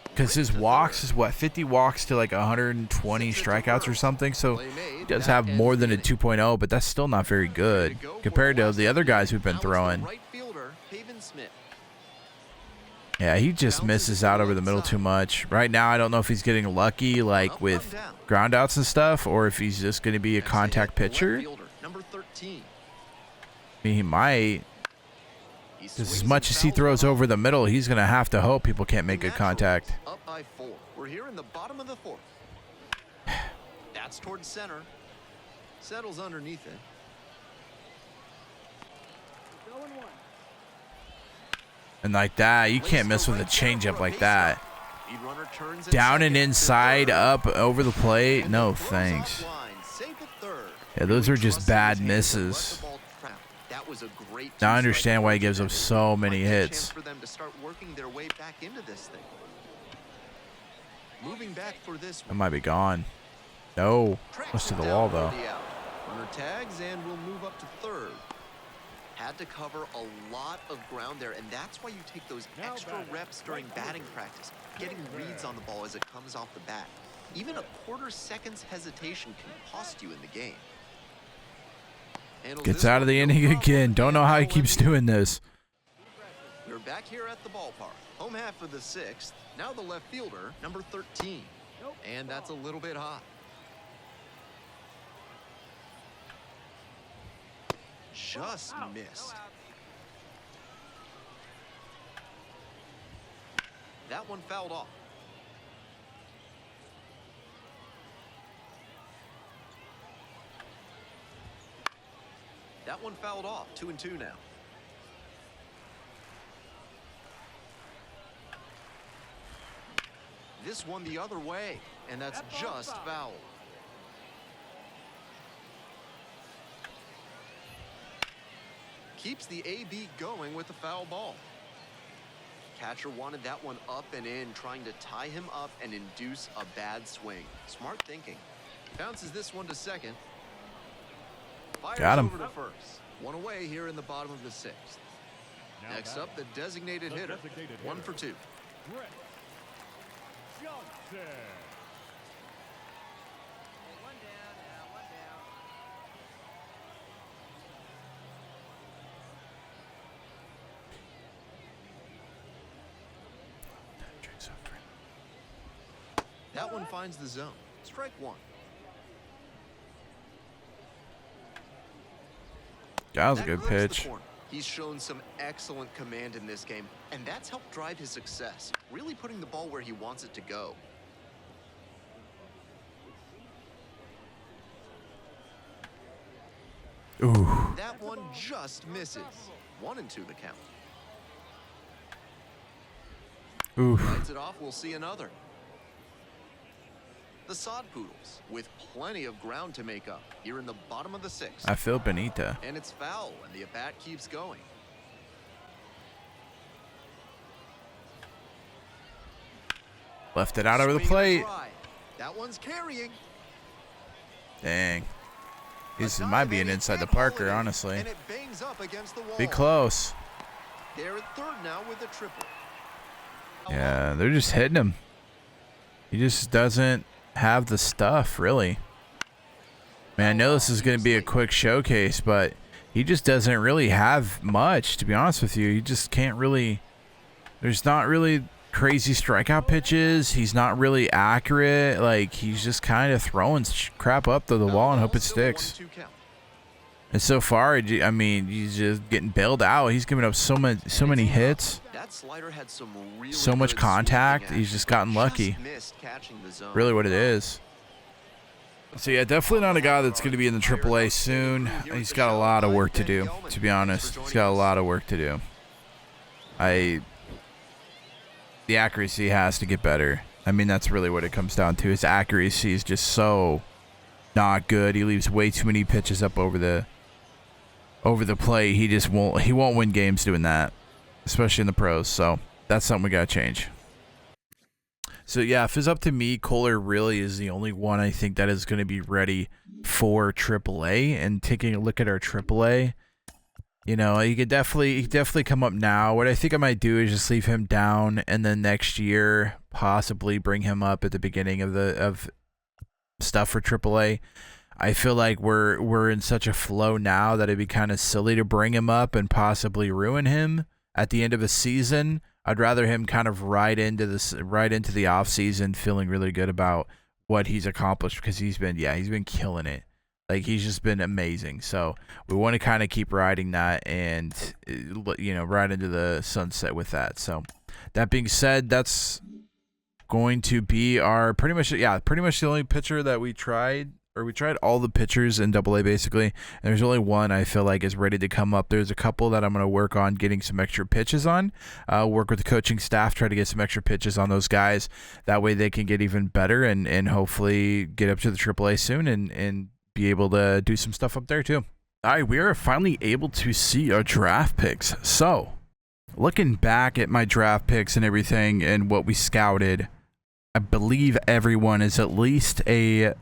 Because his walks is what, 50 walks to like 120 strikeouts or something. So he does have more than a 2.0, but that's still not very good compared to the other guys who've been throwing. Yeah, he just misses out over the middle too much. Right now, I don't know if he's getting lucky like with ground outs and stuff, or if he's just going to be a contact pitcher. I mean, he might. As much as he throws over the middle, he's going to have to hope people can't make good contact. Up by 4. We're here in the bottom of the 4th. That's towards center. Settles underneath it. And like that, you can't miss with a changeup like that. Down and inside, up, over the plate. No, thanks. Yeah, those are just bad misses. Now I understand why he gives up so many hits. That might be gone. No. Close to the wall, though. Runner tags and we'll move up to third. Had to cover a lot of ground there, and that's why you take those extra reps during batting practice, getting reads on the ball as it comes off the bat. Even a quarter second's hesitation can cost you in the game. Gets out of the inning again. Don't know how he keeps doing this. We're back here at the ballpark. Home half of the 6th. Now the left fielder, number 13. And that's a little bit hot. Just missed. That one fouled off. That one fouled off. 2-2 now. This one the other way, and that's just foul. Keeps the AB going with the foul ball. Catcher wanted that one up and in, trying to tie him up and induce a bad swing. Smart thinking. Bounces this one to second. Got him. Over to first. One away here in the bottom of the 6th. Next up, the designated hitter. 1 for 2. That one finds the zone. Strike 1. That was a good pitch. He's shown some excellent command in this game, and that's helped drive his success, really putting the ball where he wants it to go. Ooh. That one just misses. 1-2 the count. Ooh. Lights it off, we'll see another. The Sod Poodles, with plenty of ground to make up here in the bottom of the 6th. I feel Benita. And it's foul, and the at-bat keeps going. Left it out over the plate. That one's carrying. Dang. This might be an inside the Parker, honestly. And it bangs up against the wall. Be close. They're at third now with a triple. Yeah, they're just hitting him. He just doesn't have the stuff, really. Man, I know this is going to be a quick showcase, but he just doesn't really have much, to be honest with you. He just can't really... There's not really crazy strikeout pitches. He's not really accurate. Like, he's just kind of throwing crap up to the wall and hope it sticks. And so far, I mean, he's just getting bailed out. He's giving up so many hits. That slider had some really So much contact. He's just gotten lucky. Really what it is. So yeah, definitely not a guy that's going to be in the AAA soon. He's got a lot of work to do, to be honest. He's got a lot of work to do. The accuracy has to get better. I mean, that's really what it comes down to. His accuracy is just so not good. He leaves way too many pitches up over the plate. He won't win games doing that, especially in the pros. So that's something we got to change. So yeah, if it's up to me, Kohler really is the only one I think that is going to be ready for AAA. And taking a look at our AAA, you know, he could definitely come up now. What I think I might do is just leave him down, and then next year possibly bring him up at the beginning of stuff for AAA. I feel like we're in such a flow now that it'd be kind of silly to bring him up and possibly ruin him at the end of a season. I'd rather him kind of right into the off season feeling really good about what he's accomplished, because he's been killing it. Like, he's just been amazing. So we want to kind of keep riding that and, you know, right into the sunset with that. So that being said, that's going to be our pretty much the only pitcher that we tried. Or we tried all the pitchers in AA basically, and there's only one I feel like is ready to come up. There's a couple that I'm going to work on getting some extra pitches on. Work with the coaching staff, try to get some extra pitches on those guys. That way they can get even better and hopefully get up to the AAA soon and be able to do some stuff up there too. All right, we are finally able to see our draft picks. So, looking back at my draft picks and everything and what we scouted, I believe everyone is at least a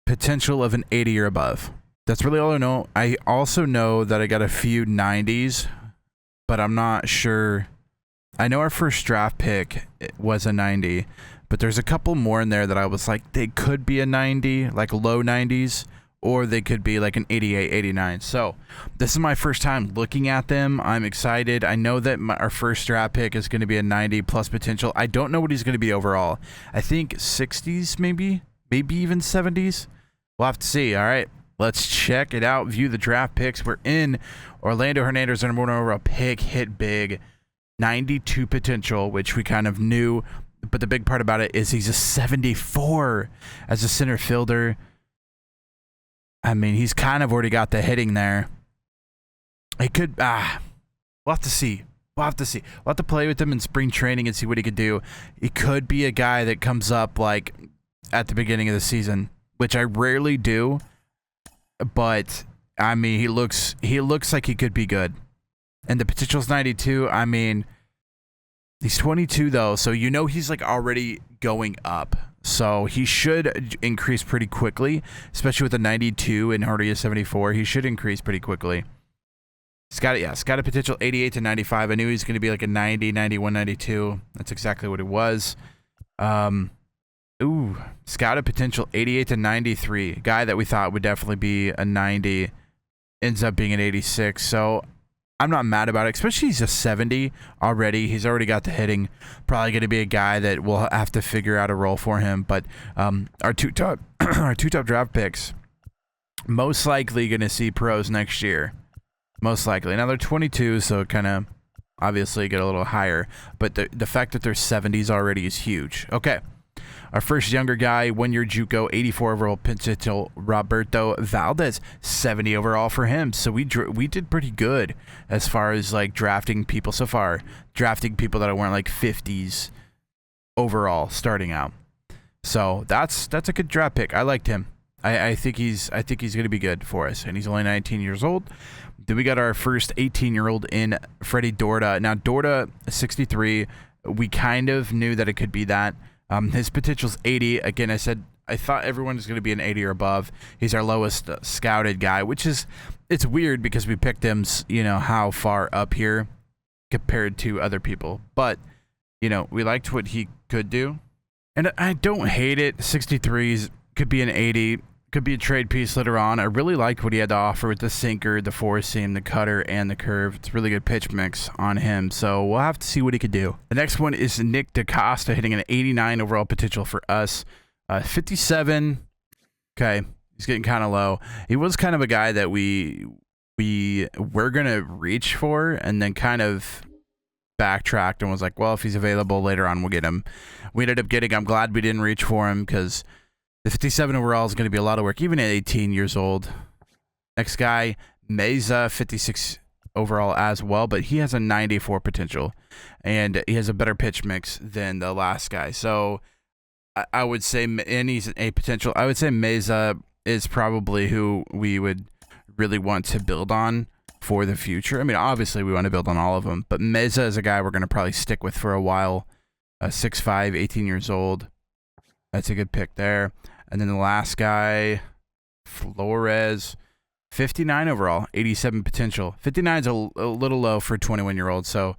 potential of an 80 or above. That's really all I know. I also know that I got a few 90s, but I'm not sure. I know our first draft pick was a 90, but there's a couple more in there that I was like, they could be a 90, like low 90s, or they could be like an 88, 89. So this is my first time looking at them. I'm excited. I know that our first draft pick is going to be a 90 plus potential. I don't know what he's going to be overall. I think 60s maybe even 70s. We'll have to see. All right, let's check it out. View the draft picks. We're in Orlando Hernandez, our number overall pick, hit big, 92 potential, which we kind of knew. But the big part about it is he's a 74 as a center fielder. I mean, he's kind of already got the hitting there. He could, we'll have to see. We'll have to play with him in spring training and see what he could do. He could be a guy that comes up like at the beginning of the season, which I rarely do, but I mean, he looks like he could be good. And the potential's 92. I mean, he's 22 though, so you know he's like already going up. So he should increase pretty quickly, especially with a 92 and already a 74. He should increase pretty quickly. It's got a potential 88 to 95. I knew he was going to be like a 90, 91, 92. That's exactly what it was. Scouted potential 88 to 93. Guy that we thought would definitely be a 90 ends up being an 86. So I'm not mad about it, especially he's a 70 already. He's already got the hitting. Probably going to be a guy that we'll have to figure out a role for him. But our two top draft picks, most likely going to see pros next year. Most likely. Now they're 22, so kind of obviously get a little higher. But the fact that they're 70s already is huge. Okay. Our first younger guy, 1-year JUCO, 84 overall potential, Roberto Valdez, 70 overall for him. So we did pretty good as far as like drafting people so far. Drafting people that weren't like 50s overall starting out. So that's a good draft pick. I liked him. I think he's going to be good for us, and he's only 19 years old. Then we got our first 18-year-old in Freddie Dorda. Now Dorda, 63. We kind of knew that it could be that. His potential's 80. Again, I thought everyone was going to be an 80 or above. He's our lowest scouted guy, which is, it's weird because we picked him, how far up here compared to other people. But, we liked what he could do. And I don't hate it. 63s could be an 80. Could be a trade piece later on. I really liked what he had to offer with the sinker, the four seam, the cutter, and the curve. It's a really good pitch mix on him, so we'll have to see what he could do. The next one is Nick DaCosta, hitting an 89 overall potential for us. 57. Okay, he's getting kind of low. He was kind of a guy that we were gonna reach for, and then kind of backtracked and was like, well, if he's available later on, we'll get him. We ended up getting. I'm glad we didn't reach for him because the 57 overall is going to be a lot of work, even at 18 years old. Next guy, Meza, 56 overall as well, but he has a 94 potential, and he has a better pitch mix than the last guy. So I would say, and he's a potential. I would say Meza is probably who we would really want to build on for the future. I mean, obviously we want to build on all of them, but Meza is a guy we're going to probably stick with for a while. 6'5", 18 years old. That's a good pick there. And then the last guy, Flores, 59 overall, 87 potential. 59 is a little low for a 21-year-old, so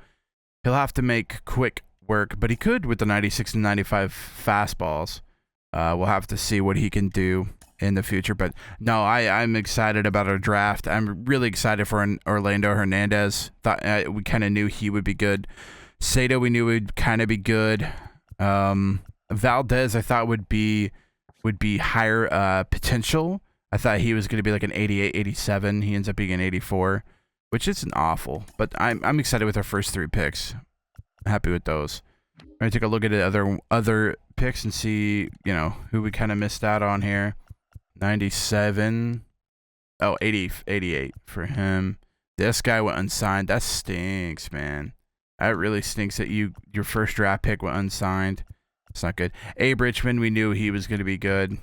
he'll have to make quick work, but he could with the 96 and 95 fastballs. We'll have to see what he can do in the future. But no, I'm excited about our draft. I'm really excited for Orlando Hernandez. Thought we kind of knew he would be good. Sato, we knew would kind of be good. Valdez, I thought would be higher potential. I thought he was going to be like an 88, 87. He ends up being an 84, which isn't awful. But I'm excited with our first three picks. I'm happy with those. I'm going to take a look at the other picks and see, who we kind of missed out on here. 97. Oh, 80, 88 for him. This guy went unsigned. That stinks, man. That really stinks that your first draft pick went unsigned. It's not good. Abe Richmond, we knew he was going to be good.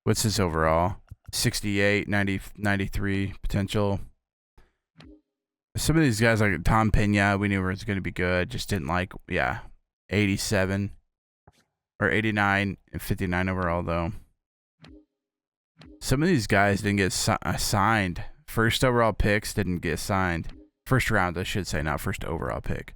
What's his overall? 68, 90, 93 potential. Some of these guys, like Tom Pena, we knew was going to be good. Just didn't like, 87 or 89 and 59 overall, though. Some of these guys didn't get signed. First overall picks didn't get signed. First round, I should say, not first overall pick.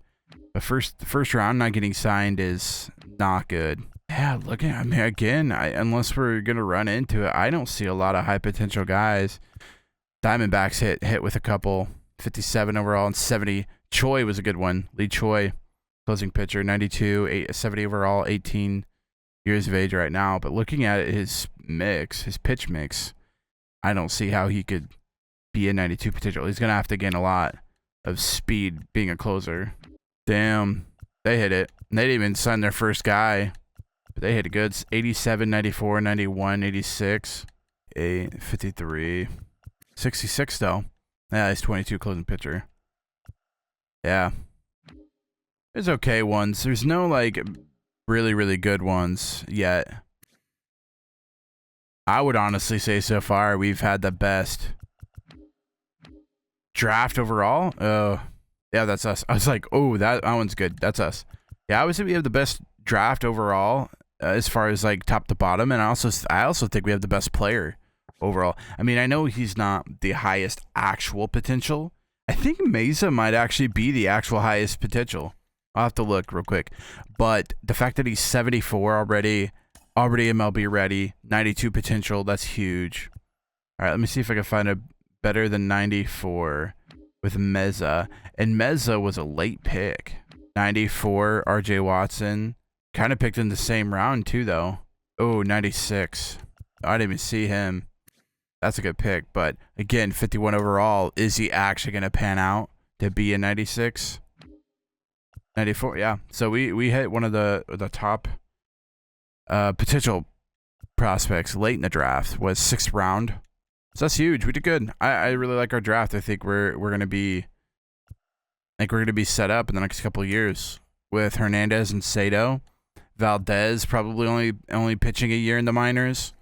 But first round not getting signed is not good. Yeah, unless we're gonna run into it, I don't see a lot of high potential guys. Diamondbacks hit with a couple. 57 overall and 70. Choi was a good one. Lee Choi, closing pitcher, 92, 70 overall, 18 years of age right now. But looking at his pitch mix, I don't see how he could be a 92 potential. He's gonna have to gain a lot of speed being a closer. Damn, they hit it. They didn't even sign their first guy, but they hit it good. 87, 94, 91, 86, 53, 66 though. Yeah, he's 22 closing pitcher. Yeah. There's okay ones. There's no really, really good ones yet. I would honestly say so far we've had the best draft overall. Yeah, that's us. I was like, oh, that one's good. That's us. Yeah, I would say we have the best draft overall as far as top to bottom, and I also think we have the best player overall. I mean, I know he's not the highest actual potential. I think Meza might actually be the actual highest potential. I'll have to look real quick. But the fact that he's 74 already MLB ready, 92 potential, that's huge. All right, let me see if I can find a better than 94 with Meza. And Meza was a late pick. 94, RJ Watson. Kind of picked in the same round too, though. Oh, 96. I didn't even see him. That's a good pick. But again, 51 overall. Is he actually going to pan out to be a 96? 94, yeah. So we hit one of the top potential prospects late in the draft. Was 6th round. So that's huge. We did good. I really like our draft. I think we're gonna be set up in the next couple of years with Hernandez and Sato. Valdez probably only pitching a year in the minors.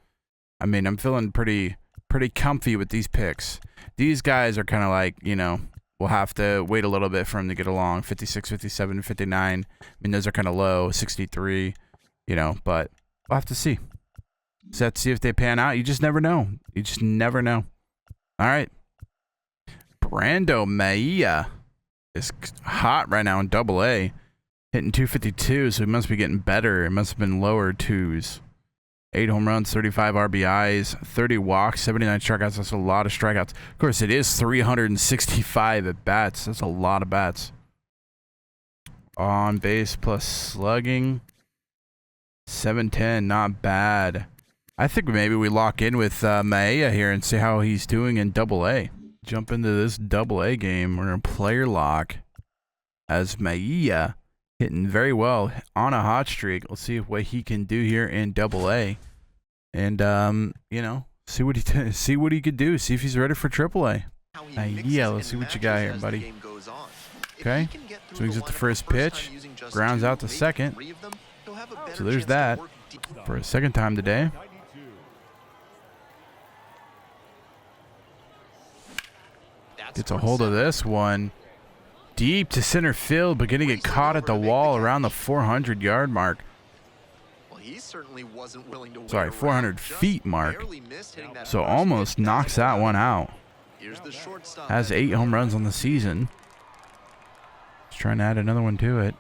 I mean, I'm feeling pretty comfy with these picks. These guys are kind of like, you know, we'll have to wait a little bit for them to get along. 56, 57, 59. I mean, those are kind of low. 63, you know, but we'll have to see. So let's see if they pan out. You just never know. You just never know. All right. Brando Maia is hot right now in Double-A. Hitting 252, so he must be getting better. It must have been lower twos. 8 home runs, 35 RBIs, 30 walks, 79 strikeouts. That's a lot of strikeouts. Of course, it is 365 at bats. That's a lot of bats. On base plus slugging. 710, not bad. I think maybe we lock in with Maia here and see how he's doing in Double-A. Jump into this Double-A game. We're going to player lock as Maia hitting very well on a hot streak. Let's see what he can do here in Double-A. And, you know, see what he could do. See if he's ready for Triple-A. Yeah, let's see what you got here, buddy. Okay, swings at the first pitch, grounds out to second. So there's that for a second time today. Gets a hold of this one. Deep to center field, but getting it caught at the wall around the 400-yard mark. He certainly wasn't willing to 400 feet mark. So almost knocks that one out. Has 8 home runs on the season. Just trying to add another one to it.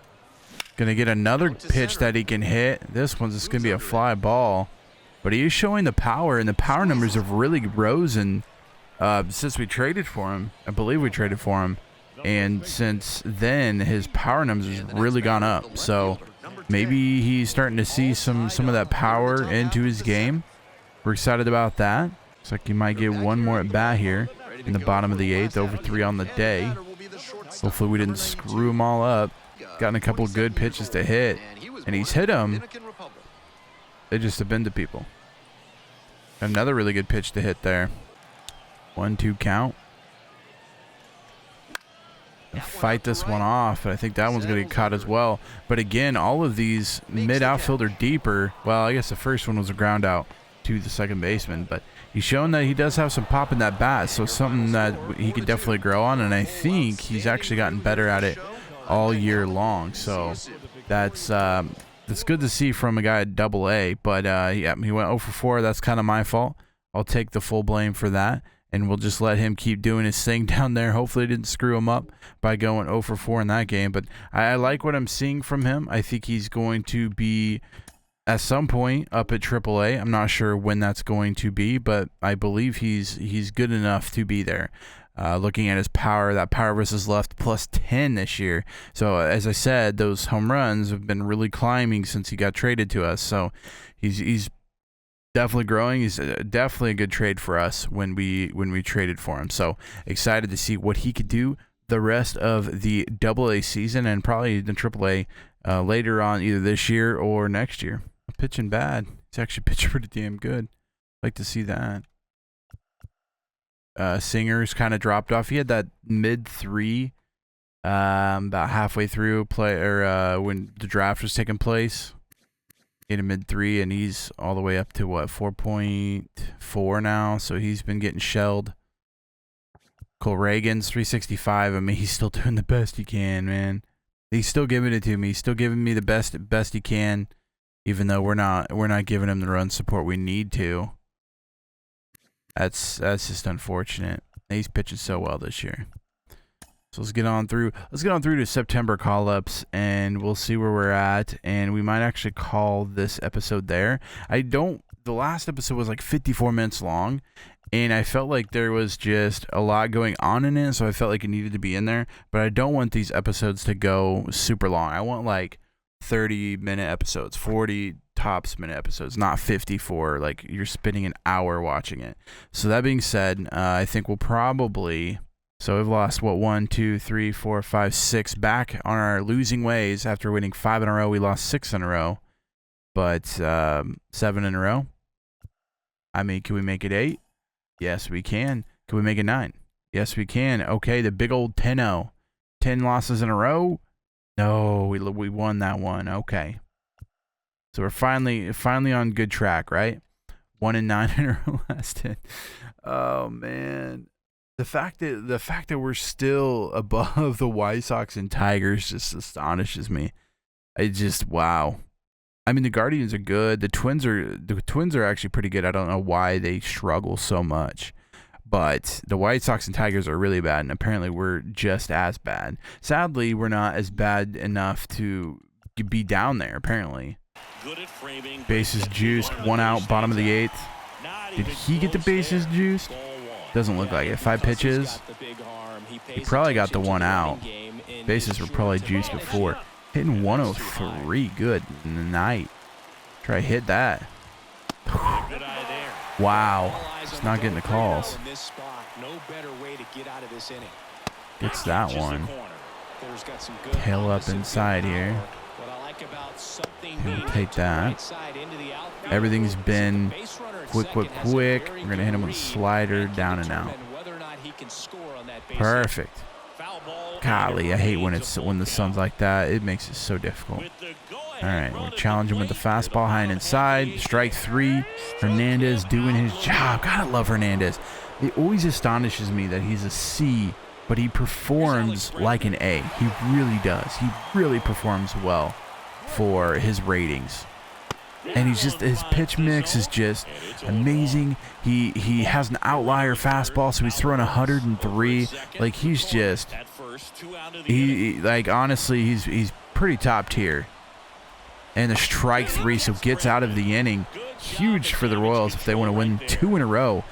Gonna get another pitch that he can hit. This one's just gonna be a fly ball. But he is showing the power, and the power numbers have really risen since we traded for him. I believe we traded for him. And since then, his power numbers has really gone up. So maybe he's starting to see some of that power into his game. We're excited about that. Looks like he might get one more at bat here in the bottom of the 8th, over 3 on the day. Hopefully we didn't screw them all up. Gotten a couple good pitches to hit, and he's hit them. They just have been to people. Another really good pitch to hit there. 1-2 count. Fight this one off, but I think that one's going to get caught as well. But again, all of these mid-outfield are deeper. Well, I guess the first one was a ground out to the second baseman, but he's shown that he does have some pop in that bat, so something that he could definitely grow on, and I think he's actually gotten better at it all year long. So that's good to see from a guy at Double-A, but yeah, he went 0 for 4. That's kind of my fault. I'll take the full blame for that. And we'll just let him keep doing his thing down there. Hopefully it didn't screw him up by going 0 for 4 in that game. But I like what I'm seeing from him. I think he's going to be, at some point, up at AAA. I'm not sure when that's going to be, but I believe he's good enough to be there. Looking at his power, that power versus left plus 10 this year. So, as I said, those home runs have been really climbing since he got traded to us. So, he's definitely growing. He's definitely a good trade for us when we traded for him. So excited to see what he could do the rest of the Double-A season and probably the Triple-A later on, either this year or next year. Pitching bad. He's actually pitching pretty damn good. Like to see that. Singer's kind of dropped off. He had that mid-3 about halfway through when the draft was taking place. In a mid-3, and he's all the way up to what, 4.4 now, so he's been getting shelled. Cole Reagan's 365. I mean, he's still doing the best he can, man. He's still giving it to me. He's still giving me the best he can, even though we're not giving him the run support we need to. That's just unfortunate. He's pitching so well this year. So let's get on through to September call-ups, and we'll see where we're at, and we might actually call this episode there. The last episode was like 54 minutes long, and I felt like there was just a lot going on in it, so I felt like it needed to be in there, but I don't want these episodes to go super long. I want like 30-minute episodes, 40 tops minute episodes, not 54, like you're spending an hour watching it. So that being said, I think we'll probably... So we've lost, 1, 2, 3, 4, 5, 6 back on our losing ways. After winning 5 in a row, we lost 6 in a row. But 7 in a row. I mean, can we make it 8? Yes, we can. Can we make it 9? Yes, we can. Okay, the big old 10-0. 10 losses in a row? No, we won that one. Okay. So we're finally on good track, right? 1-9 in our last 10. Oh man, the fact that we're still above the White Sox and Tigers just astonishes me. Wow. I mean, the Guardians are good. The Twins are actually pretty good. I don't know why they struggle so much, but the White Sox and Tigers are really bad, and apparently we're just as bad. Sadly, we're not as bad enough to be down there. Apparently. Bases juiced, 1 out, bottom of the 8th. Did he get the bases juiced? Doesn't look like it. 5 pitches. He probably got the 1 out. Bases were probably juiced before. Hitting 103, good night. Try to hit that. Wow, just not getting the calls. Gets that one. Tail up inside here. He'll take that. Everything's been quick. We're gonna hit him with a slider, down and out. Perfect. Golly, I hate when the sun's like that. It makes it so difficult. All right, we're challenging with the fastball high and inside. Strike 3. Hernandez doing his job. Gotta love Hernandez. It always astonishes me that he's a C, but he performs like an A. He really does. He really performs well for his ratings. And his pitch mix is just amazing. He has an outlier fastball, so he's throwing 103. Like honestly, he's pretty top tier. And the strike 3, so gets out of the inning. Huge for the Royals if they want to win 2 in a row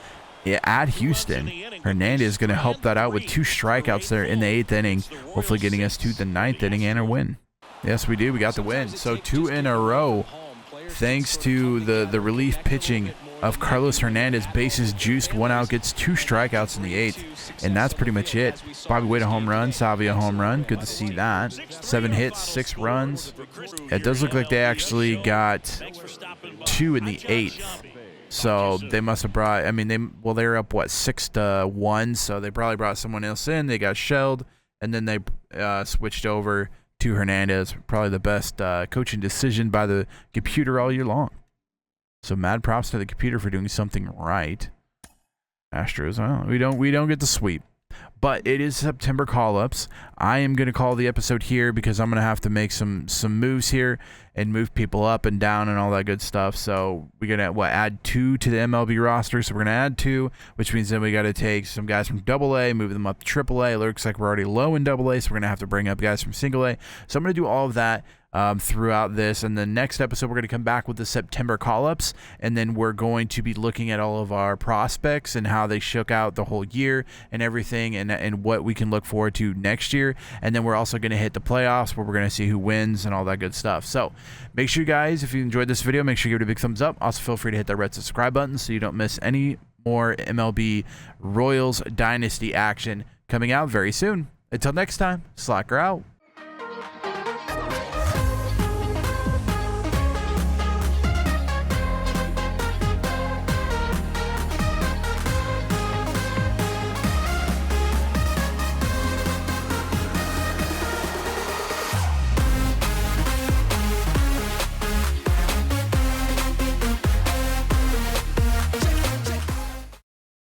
at Houston. Hernandez is going to help that out with 2 strikeouts there in the 8th inning, hopefully getting us to the 9th inning and a win. Yes, we do. We got the win. So 2 in a row, thanks to the relief pitching of Carlos Hernandez. Bases juiced, 1 out, gets 2 strikeouts in the 8th, and that's pretty much it. Bobby Witt a home run, Savia a home run. Good to see that. 7 hits, 6 runs. It does look like they actually got 2 in the 8th. So they must have brought. I mean, they were up 6-1. So they probably brought someone else in. They got shelled, and then they switched over to Hernandez. Probably the best coaching decision by the computer all year long. So mad props to the computer for doing something right. Astros, well, we don't get the sweep, but it is September call-ups. I am going to call the episode here because I'm going to have to make some moves here and move people up and down and all that good stuff. So we're going to add 2 to the MLB roster. So we're going to add 2, which means then we got to take some guys from AA, move them up to AAA. It looks like we're already low in AA, so we're going to have to bring up guys from single A. So I'm going to do all of that throughout this, and the next episode we're going to come back with the September call-ups, and then we're going to be looking at all of our prospects and how they shook out the whole year and everything, and what we can look forward to next year. And then we're also going to hit the playoffs where we're going to see who wins and all that good stuff. So make sure you guys, if you enjoyed this video, make sure you give it a big thumbs up. Also feel free to hit that red subscribe button so you don't miss any more MLB Royals Dynasty action coming out very soon. Until next time, Slacker out.